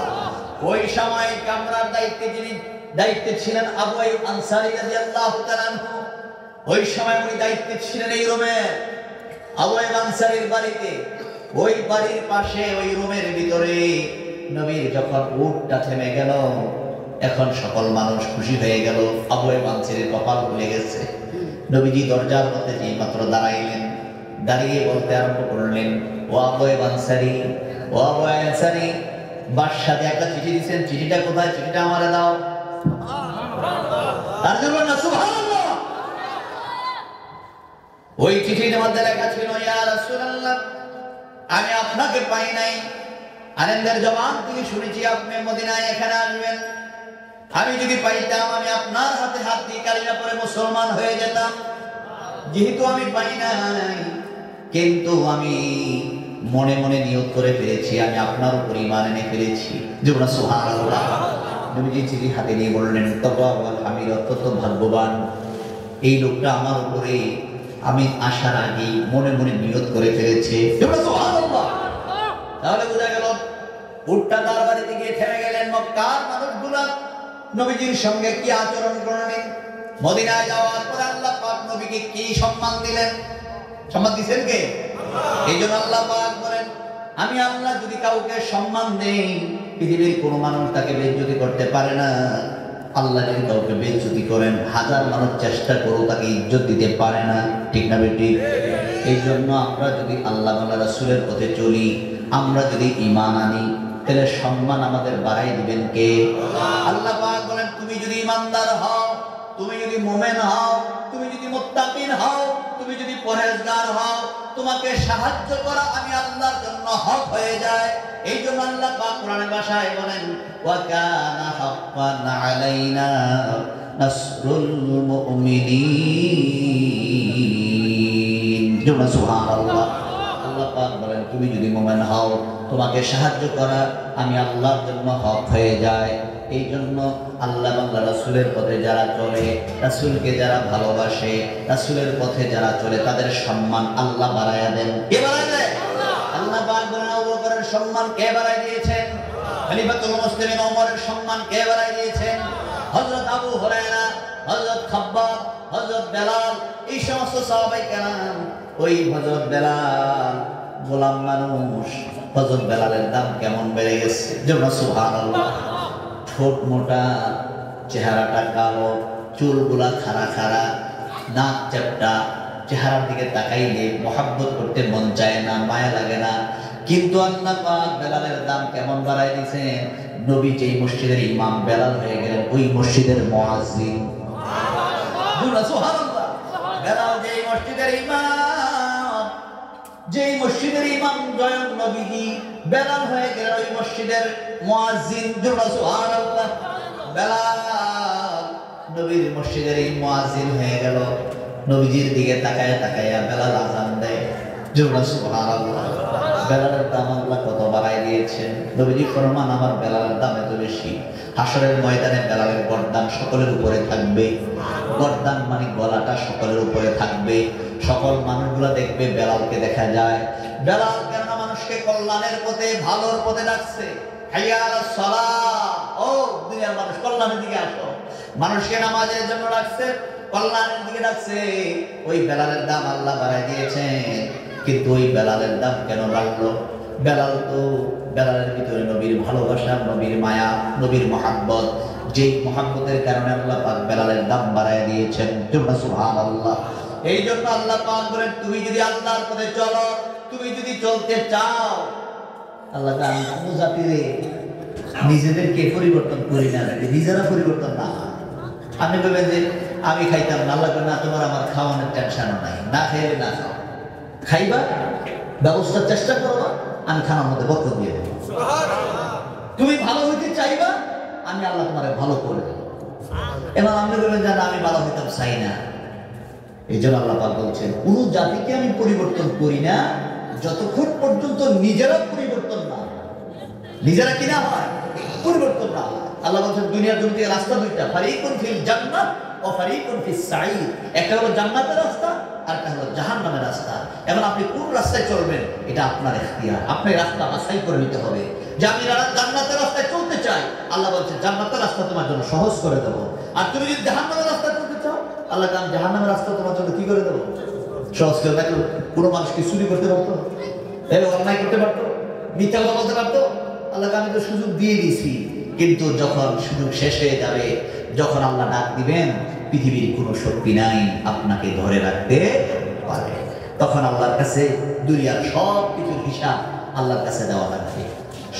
A: ওই সময় কামরার দায়িত্বে ছিলেন আবু আইয়ুব আনসারী রাদিয়াল্লাহু তাআলা আনহু। ওই সময় উনি দায়িত্বে ছিলেন এই রুমের, আবু আইয়ুব আনসারীর বাড়িতে। ওই বাড়ির পাশে ওই রুমের ভিতরে নবীর যখন উটটা থেমে গেল, এখন সকল মানুষ খুশি হয়ে গেল, আবু আইয়ুব আনসারীর কপাল খুলে গেছে। নবীজি দরজার মধ্যে যেই মাত্র দাঁড়াইলেন, দাঁড়িয়ে বলতে আরম্ভ করলেন, ও আবু আইয়ুব আনসারী, ও আবু আইয়ুব আনসারী, বাদশাহ একটা চিঠি দিয়েছেন, চিঠিটা কোথায়? চিঠিটা আমারে দাও। আর বলবেন না সুবহানাল্লাহ। ওই চিঠির মধ্যে লেখা ছিল, ইয়া রাসূলুল্লাহ, আমি আপনাকে পাই নাই, আনন্দের জবান থেকে শুনেছি আপনি মদিনায় এখানে আসবেন। আমি যদি পাইতাম আমি আপনার হাতে হাত দিয়ে কালিমা পড়ে মুসলমান হয়ে যেতাম। যেহেতু আমি পাই নাই, কিন্তু আমি মনে মনে নিয়ত করে ফেলেছি, আমি আপনার উপর ঈমান এনে ফেলেছি। যেমন সুবহানাল্লাহ। নবীজি চিঠি হাতে নিয়ে বললেন, তওবা ওয়াল হামিদ, অত্যন্ত ভাগ্যবান এই লোকটা আমার উপরে আমি আসার আগে মনে মনে নিয়ত করে ফেলেছে। যেমন সুবহানাল্লাহ। তাহলে বোঝা গেল উটটা তার বাড়িতে গিয়ে থেমে গেলেন। মক্কার মানুষগুলা নবীজির সঙ্গে কি আচরণ করলেন, মদিনায় যাওয়ার পর আল্লাহ পাক নবীকে কি সম্মান দিলেন? সম্মান দিয়েছেন কে? এই জন্য আল্লাহ পাক বলেন, আমি আল্লাহ যদি কাউকে সম্মান দেই পৃথিবীর কোনো মানুষ তাকে বেইজ্জতি করতে পারে না। আল্লাহ যদি কাউকে বেইজ্জতি করেন হাজার মানুষ চেষ্টা করো তাকে ইজ্জত দিতে পারে না। ঠিক না বেটি? এই জন্য আমরা যদি আল্লাহ ওয়ালা রাসূলের পথে চলি, আমরা যদি ঈমান আনি, তাহলে সম্মান আমাদের বাড়াই দিবেন কে? আল্লাহ পাক বলেন, তুমি যদি ঈমানদার হও, তুমি যদি মুমিন হও, তুমি যদি মুত্তাকিন হও, তুমি যদি পরহেজগার হও, তোমাকে সাহায্য করা আমি আল্লাহর জন্য হক হয়ে যায়। এই জন্য আল্লাহ পাক কোরআনের ভাষায় বলেন, ওয়া কানা হাক্কান আলাইনা নাসরুল মুমিনিন। যেমন সুবহানাল্লাহ। আল্লাহ পাক বলেন, তুমি যদি মুমিন হও, তোমাকে সাহায্য করা আমি আল্লাহর জন্য হক হয়ে যায়। এই জন্য আল্লাহ বাংলা রাসূলের পথে যারা চলে, রাসূলকে যারা ভালোবাসে, রাসূলের পথে যারা চলে, তাদের সম্মান আল্লাহ বাড়ায়া দেন। কে বাড়ায় দেয়? আল্লাহ পাক বলেন, আবু বকরের সম্মান কে বাড়ায় দিয়েছেন? খলিফাতুল মুসলিমিন ওমরের সম্মান কে বাড়ায় দিয়েছেন? হযরত আবু হুরায়রা, হযরত খাব্বাব, হযরত বেলাল, এই সমস্ত সাহাবায়ে কেরাম। ওই হযরত বেলাল গোলাম মানুষ, হযরত বেলালের দাম কেমন বেড়ে গেছে। যেমন সুবহানাল্লাহ। ঠোঁট মোটা, চেহারাটা কালো, চুলগুলা খাড়া খাড়া, নাক চ্যাপ্টা, চেহারার দিকে তাকাইলে মহাব্বত করতে মন চায় না, মায়া লাগে না। কিন্তু আল্লাহ পাক বেলালের দাম কেমন বাড়ায় দিয়েছেন। নবী যেই মসজিদের ইমাম বেলাল হয়ে গেলেন ওই মসজিদের মুয়াজ্জিন। সুবহানাল্লাহ। বেলাল যেই মসজিদের ইমাম, যেই মসজিদের ইমাম জয়ন নবীজি, বেলাল হয়ে গেল ওই মসজিদের মুয়াজ্জিন। সুবহানাল্লাহ। বেলাল নবীর মসজিদের এই মুয়াজ্জিন হয়ে গেল। নবীজির দিকে তাকায়া তাকায়া বেলাল আযান দেয়। সুবহানাল্লাহ। বেলালের দাম আল্লাহ কত বাড়ায় দিয়েছেন। নবীজি ফরমান, আমার বেলালের দাম এত বেশি, হাসরের ময়দানে বেলালের গর্দান সকলের উপরে থাকবে। গর্দান মানে গলাটা সকলের উপরে থাকবে। সকল মানুষগুলো দেখবে বেলালকে দেখা যায়। বেলাল কেন মানুষকে কল্যাণের পথে, ভালোর পথে ডাকছে। হাইয়া আলাস সালাহ, ও দুনিয়ার মানুষ কল্যাণের দিকে আসো। মানুষকে নামাজের জন্য ডাকছে, কল্যাণের দিকে ডাকছে। ওই বেলালের দাম আল্লাহ বাড়ায় দিয়েছেন। কিন্তু ওই বেলালের দাম কেন বাড়লো? বেলালের ভিতরে নবীর ভালোবাসা, নবীর মায়া, নবীর মহাব্বত, যেই মহাব্বতের কারণে আল্লাহ পাক বেলালের দাম বাড়ায় দিয়েছেন। সুবহানাল্লাহ। এই জন্য আল্লাহ পাক বলেন, তুমি যদি আল্লাহর পথে চলো, তুমি যদি চলতে চাও, আল্লাহ আমি কোন জাতিরে নিজেদেরকে পরিবর্তন করি না, নিজেরা পরিবর্তন না। আপনি বলবেন যে আমি খাইতাম না, আল্লাহ না, তোমার আমার খাওয়ানোর টেনশনও নাই, না খাইলে না খাও, খাইবা, ব্যবস্থার চেষ্টা করবা, আমি খানার মধ্যে বরকত দিয়ে দেবো। তুমি ভালো হইতে চাইবা, আমি আল্লাহ তোমার ভালো করে দেবো। এবার আপনি বলবেন যে আমি ভালো হইতাম চাই না। এই জন্য আল্লাহ পাক বলছেন, কোন জাতিকে আমি পরিবর্তন করি না যতক্ষণ পর্যন্ত নিজেরা পরিবর্তন না। নিজেরা কিনা হয়, পরিবর্তন না। আল্লাহ বলছেন দুনিয়ার জমিতে রাস্তা দুইটা, ফারিকুন ফিল জান্নাত ও ফারিকুন ফিস সাঈদ। একটা হলো জান্নাতের রাস্তা আর একটা হলো জাহান্নামের রাস্তা। এখন আপনি কোন রাস্তায় চলবেন এটা আপনার ইখতিয়ার। আপনি রাস্তা বাছাই করে নিতে হবে যে আমি জান্নাতের রাস্তায় চলতে চাই, আল্লাহ বলছে জান্নাতের রাস্তা তোমার জন্য সহজ করে দেবো। আর তুমি যদি জাহান্নামের রাস্তায় চলতে চাও, আল্লাহ আমি জাহান্নামের রাস্তা তোমার জন্য কি করে দেবো, সহজ করে। দেখো কোনো মানুষ কি চুরি করতে পারতো, অন্যায় করতে পারতো, মিথ্যা কথা বলতে পারতো? আল্লাহ আমি তো সুযোগ দিয়ে দিয়েছি, কিন্তু যখন সুযোগ শেষ হয়ে যাবে, যখন আল্লাহ ডাক দিবেন পৃথিবীর কোনো শক্তি নাই আপনাকে ধরে রাখতে পারে, তখন আল্লাহর কাছে দুনিয়ার সব কিছুর হিসাব আল্লাহর কাছে দেওয়া লাগবে।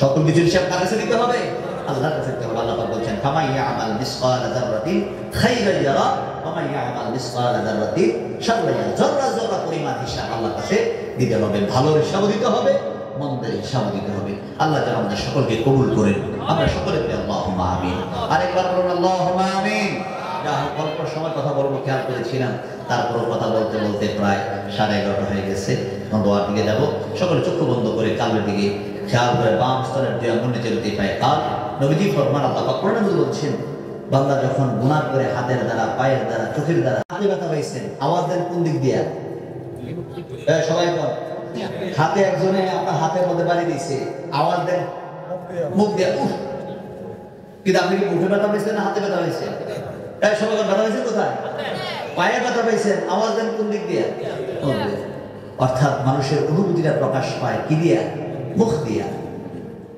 A: সকল কিছুর হিসাব কার কাছে দিতে হবে? আল্লাহর কাছে দিতে হবে। আল্লাহ পাক বলছেন ফামান ইয়ামাল মিসকালা যাররাতিন খাইরান ইয়ারা ওয়া মান ইয়ামাল মিসকালা যাররাতিন শাররান ইয়ারা। যারা যারা পরিমাণ হিসাব আল্লাহর কাছে দিতে হবে, ভালোর হিসাবও দিতে হবে, মন্দের হিসাবও দিতে হবে। আল্লাহ যেন আমাদের সকলকে কবুল করেন। আমরা সকলে বলি আল্লাহুম্মা আমিন। আরেকবার বলুন আল্লাহুম্মা আমিন। যা হোক অল্প সময় কথা বলবো খেয়াল করেছিলাম, তারপরও কথা বলতে বলতে প্রায় 11:30 হয়ে গেছে। এখন দোয়ার দিকে যাব। সকলে চক্ষু বন্ধ করে কালবের দিকে খেয়াল করে বাম স্তরের দুই আঙ্গুল নিচে লুটিয়ে পায় কাল। নবীজি ফরমান আল্লাহ পাক কোরআনে বলছেন বান্দা যখন গুনাহ করে হাতের দ্বারা, পায়ের দ্বারা, চোখের দ্বারা হাতে ব্যথা পাইছেন, আওয়াজ দেন কোন দিক দিয়া? সবাই বল। হাতে একজনে আপনার হাতের মধ্যে বাড়ি দিয়েছে, আওয়াজ দেন মুখ দিয়া। কিন্তু আপনি কি মুখে ব্যথা পাইছেন না হাতে ব্যথা পাইছেন? সবাই ব্যথা পাইছেন কোথায়? পায়ে ব্যথা পাইছেন, আওয়াজ দেন কোন দিক দিয়া? অর্থাৎ মানুষের অনুভূতিটা প্রকাশ পায় কি দিয়া? মুখ দিয়া।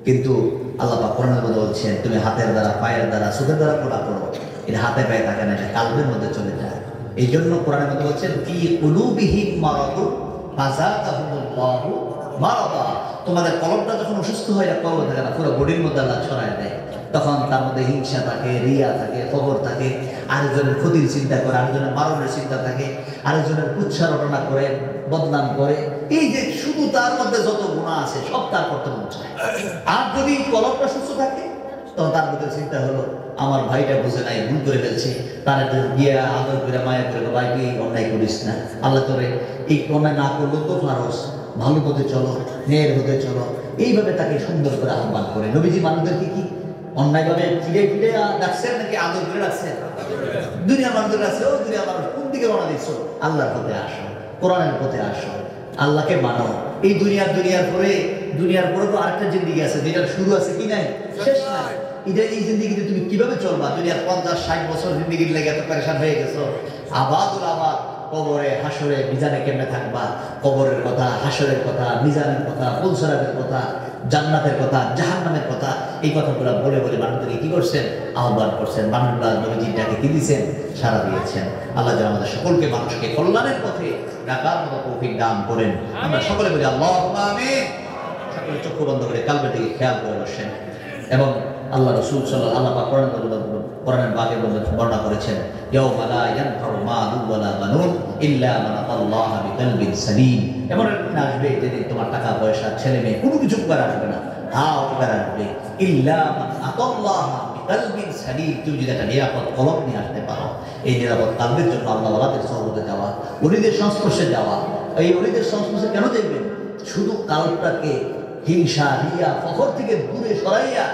A: কিন্তু আল্লাহ পাক কোরআনের মধ্যে বলছেন তুমি হাতের দ্বারা, পায়ের দ্বারা, চোখের দ্বারা কোলা করো, এটা হাতে পায়ে থাকে না, এটা কালবের মধ্যে চলে যায়। এই জন্য কোরআনের মধ্যে বলছেন ফি কুলুবিহিম মারাদুন ফাযাদাহুমুল্লাহু মারাদা। তোমাদের কলবটা যখন অসুস্থ হয়, কলব থাকে না, পুরো বডির মধ্যে আল্লাহ ছড়ায় দেয়। তখন তার মধ্যে হিংসা থাকে, রিয়া থাকে, খবর থাকে, আরেকজনের ক্ষতির চিন্তা করে, আরেকজনের মারণের চিন্তা থাকে, আরেকজনের কুচ্ছা রটনা করে, বদনাম করে। এই যে শুধু তার মধ্যে যত গুনাহ আছে সব তার করতে মন চায়। আর যদি কলবটা সুস্থ থাকে, তখন তার মধ্যে চিন্তা হলো আমার ভাইটা বুঝে নাই, ভুল করে ফেলছে, তার গিয়া আদর করে মায়া করে ভাই তুই অন্যায় করিস না, আল্লাহ তোরে এই অন্যায় না করলেও তো ফারস, ভালো পথে চলো, ন্যায়ের পথে চলো, এইভাবে তাকে সুন্দর করে আহ্বান করে। নবীজি মানুষদেরকে কি অন্যায়ভাবে ফিরে ফিরে ডাকছেন নাকি আদর করে ডাকছেন? দুনিয়ার মানুষদের কাছে ও দুনিয়ার মানুষ কোন দিকে রওনা দিচ্ছ? আল্লাহর পথে আসো, কোরআনের পথে আসো, আল্লাহকে মানো। এই দুনিয়ার পরে তো আরেকটা জিন্দেগি আছে, যেটার শুরু আছে কি নাই, শেষ নাই। এই জিন্দেগিতে তুমি কিভাবে চলবা? দুনিয়ার 50-60 বছর জিন্দেগির লেগে এত পেরেশান হয়ে গেছো। আবাদুল আবাদ, কবরে হাসরে মিজানে কেমনে থাকবা, কবরের কথা, হাসরের কথা, মিজানের কথা, পুলসরাতের কথা, জান্নাতের কথা, জাহান্নামের কথা, এই কথাগুলো বলে বলে মানুষদেরকে কি করছেন? আহ্বান করছেন। মানুষগুলা নবীজিটাকে কি দিয়েছেন? সারা দিয়েছেন। আল্লাহ যেন আমাদের সকলকে মানুষকে কল্যাণের পথে ডাকার মতো তৌফিক দান করেন। আমরা সকলে বলি আল্লাহুম্মা আমিন। সকলে চক্ষু বন্ধ করে কালবের দিকে খেয়াল করে বসেন। এবং আল্লাহ রাসূল সাল্লাল্লাহু আলাইহি ওয়াসাল্লাম কোরআনের বাগের মধ্যে বর্ণনা করেছেন ইয়াউমা লা ইয়ানফাউ মালুন ওয়ালা বানুন ইল্লা মান আতাল্লাহা বিকলবিন সালিম। এমন একদিন আসবে যেদিন তোমার টাকা পয়সা, ছেলে মেয়ে কোনো কিছু উপকার আসবে না। উপকার আসবে ইল্লা মান আতাল্লাহা বিকলবিন সালিম। তুমি যদি একটা নিরাপদ কলব নিয়ে আসতে পারো, এই নিরাপদ কলবের জন্য আল্লাহ ওয়ালাদের সহবতে যাওয়া, ওলিদের সংস্পর্শে যাওয়া। এই ওলিদের সংস্পর্শে কেন দেখবেন? শুধু কালটাকে হিংসা, রিয়া, ফখর থেকে দূরে সরাইয়া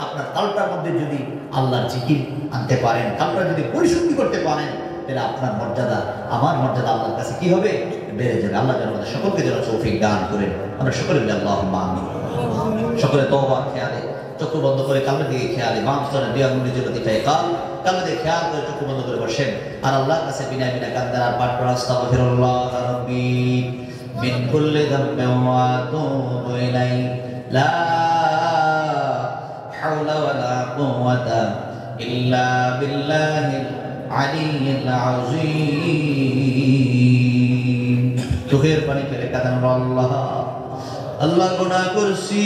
A: আপনার কালটার মধ্যে যদি আল্লাহর জিকির আনতে পারেন, কালটা যদি পরিশুদ্ধি করতে পারেন, তাহলে আপনার মর্যাদা, আমার মর্যাদা আল্লাহর কাছে কি হবে? বেড়ে যাবে। আল্লাহ যেন আমাদের সকলকে যেন তৌফিক দান করেন। আমরা সকলে বলি আল্লাহুম্মা আমিন। সকলে তওবা খেয়ালে চক্ষু বন্ধ করে কালবের দিকে খেয়ালে বাম স্তরে দুই আঙ্গুল নিচে লুটিয়ে পায় কালবের দিকে খেয়াল করে চক্ষু বন্ধ করে বসেন। আর আল্লাহর কাছে বিনা কান্দার আর পাঠ করা আস্তাগফিরুল্লাহ রাব্বি মিন কুল্লি যামবিন ওয়া আতুবু ইলাইহি লা হাওলা ওয়ালা কুওয়াতা ইল্লা বিল্লাহিল আলিয়্যিল আযীম। চোখের পানি ফেলে কাঁদেন আল্লাহ, আল্লাহ গুনাহ করছি,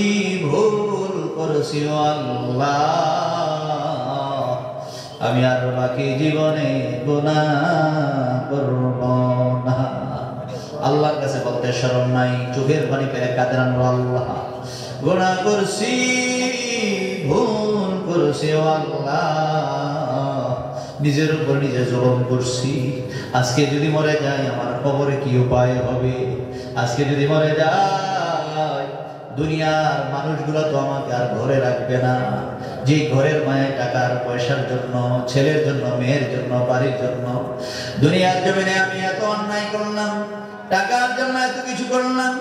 A: ভুল করছি আল্লাহ, আমি আর বাকি জীবনে গুনাহ করব না। আল্লাহর কাছে বলতে শরম নাই, চোখের পানি ফেলে কাঁদেন আল্লাহ, গুনাহ করছি, ভুল করছি আল্লাহ, নিজের উপর নিজে জুলুম করছি। আজকে যদি মরে যাই আমার কবরে কি উপায় হবে? আজকে যদি মরে যাই দুনিয়ার মানুষগুলো তো আমাকে আর ঘরে রাখবে না। যে ঘরের মায়ের টাকার পয়সার জন্য, ছেলের জন্য, মেয়ের জন্য, বাড়ির জন্য দুনিয়ার জমিনে আমি এত অন্যায় করলাম, টাকার জন্য এত কিছু করলাম,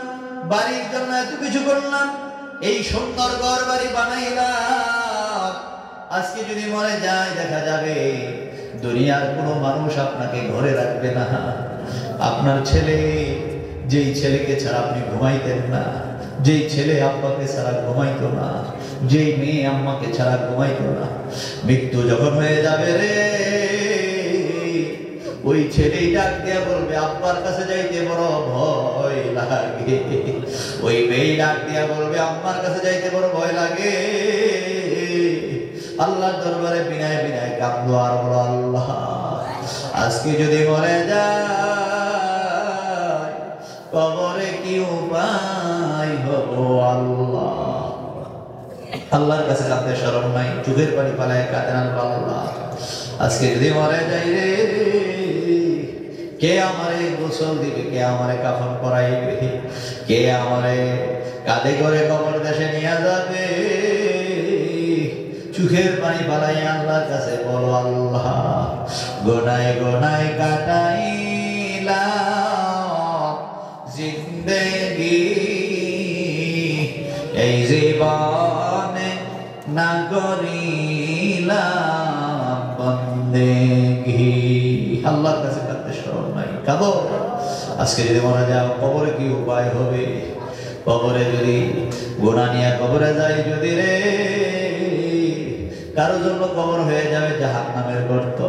A: বাড়ির জন্য এত কিছু করলাম, এই সুন্দর ঘর বাড়ি বানাইলাম, আজকে যদি মরে যায় দেখা যাবে দুনিয়ার কোনো মানুষ আপনাকে ঘরে রাখবে না। আপনার ছেলে, যেই ছেলেকে ছাড়া আপনি ঘুমাইতেন না, যেই ছেলে আব্বাকে ছাড়া ঘুমাইতো না, যেই মেয়ে আম্মাকে ছাড়া ঘুমাইতো না, মৃত্যু যখন হয়ে যাবে রে, ওই ছেলেই ডাক দিয়া বলবে আব্বার কাছে যাইতে বড় ভয় লাগে, ওই মেয়ে ডাক দিয়া বলবে আম্মার কাছে যাইতে বড় ভয় লাগে। আল্লাহর দরবারে বিনায় বিনায় কাঁদলো আর বলো আল্লাহ আজকে যদি মরে যায় কবরে কি উপায় হবো আল্লাহ। আল্লাহর কাছে কাঁদতে শরম নাই, চোখের পানি পালায় কাঁদেন আল্লাহ আজকে যদি মরে যাই রে, কে আমারে গোসল দিবে, কে আমারে কাফন পরাইবে, কে আমারে কাঁধে করে কবর দেশে নিয়ে যাবে। চোখের পানি পালাই আল্লাহর কাছে বলো আল্লাহ গোনায় গোনায় কাটাইলাম জিন্দেগি, এই জীবনে না করিলাম বন্দেগি। আল্লাহর কাছে কাঁদতে শরম নাই, কাঁদো। আজকে যদি মারা যাও কবরে কি উপায় হবে, কবরে যদি গোনা নিয়ে কবরে যায় যদি রে, কারো জন্য কবর হয়ে যাবে জাহান্নামের গর্ত।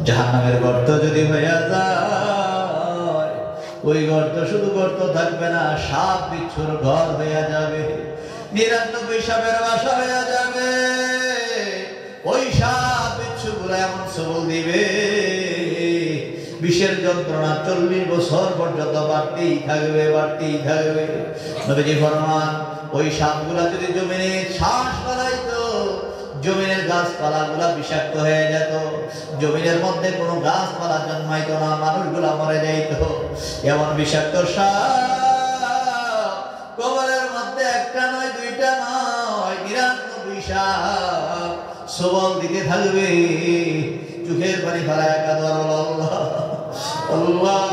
A: জাহান্নামের গর্ত যদি হয়ে যায় ওই গর্ত শুধু গর্ত থাকবে না, সাপ বিচ্ছুর ঘর হয়ে যাবে, 99 সাপের বাসা হয়ে যাবে। ওই সাপ বিচ্ছু গুলো এমন সবল দিবে, বিষের যন্ত্রণা 40 বছর পর্যন্ত বাড়তেই থাকবে, বাড়তেই থাকবে। নবীজি ফরমান ওই সাপগুলা যদি জমিনে শ্বাস ফেলাইতো, জমিনের গাছপালা গুলা বিষাক্ত হয়ে যেত, জমিনের মধ্যে কোনো গাছপালা জন্মাইতো না, মানুষগুলা মরে যাইত। এমন বিষাক্ত সাপ কবরের মধ্যে একটা নয়, দুইটা নয়, 99 সাপ সবল দিতে থাকবে। চোখের পানি ফেলায় কাঁদো আল্লাহ আল্লাহ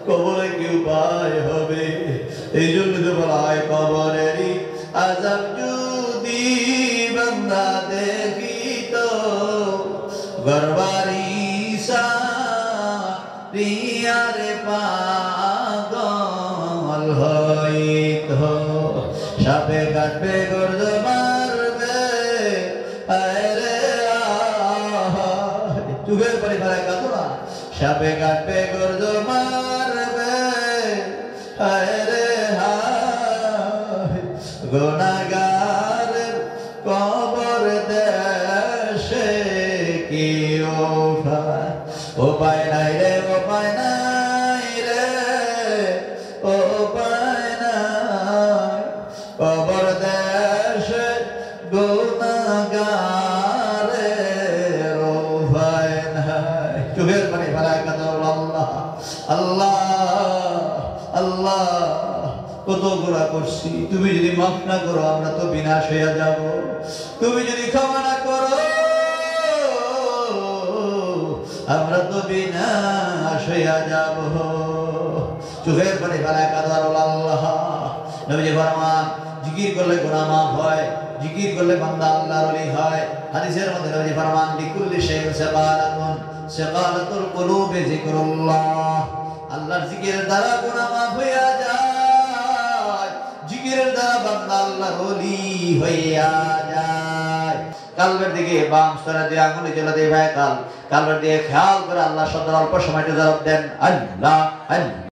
A: কবরে কি উপায় হবে। এই জন্য তো বলা হয় কবরেরই আযাব যদি বান্দা দেখিত, গরবারি সারিয়ারে পাগল হইত, সাপে কাটবে গর্দ মারবে আরে চোখের পানি ফেলায় কাঁদো না, সাপে কাটবে গর্দ মারবে আরে গুনাহগার কবর দেশে কি উপায় নাই রে, উপায় নাই রে, উপায় নাই। কবর দেশে গুনাহগারের উপায় নাই। চোখের পানি ফেলায় কাঁদো আল্লাহ আল্লাহ আল্লাহ কত গুনাহ করছি, তুমি যদি মাফ না করো আমরা তো বিনাশ হয়ে যাব। তুমি যদি ক্ষমা না করো আমরা তো বিনাশ হয়ে যাব। চোখের পানি ফেলায় কাঁদো আল্লাহ। নবীজি ফরমান জিকির করলে গুনাহ মাফ হয়, জিকির করলে বান্দা আল্লাহর ওলি হয়। হাদিসের মধ্যে নবীজি ফরমান লিকুল্লি শাইইন সাকালাতুন, সাকালাতুল কুলুবি যিকরুল্লাহ। আল্লাহর জিকিরের দ্বারা গুনাহ মাফ হয়ে যায়, জিকিরের দ্বারা বান্দা আল্লাহর ওলি হইয়া যায়। কালবের দিকে বাম স্তরে দিয়ে আঙ্গুলি চলে দিয়ে ভাই কালবের দিকে খেয়াল করে আল্লাহ শব্দের অল্প সময়টা জবাব দেন আল্লাহ আল্লাহ।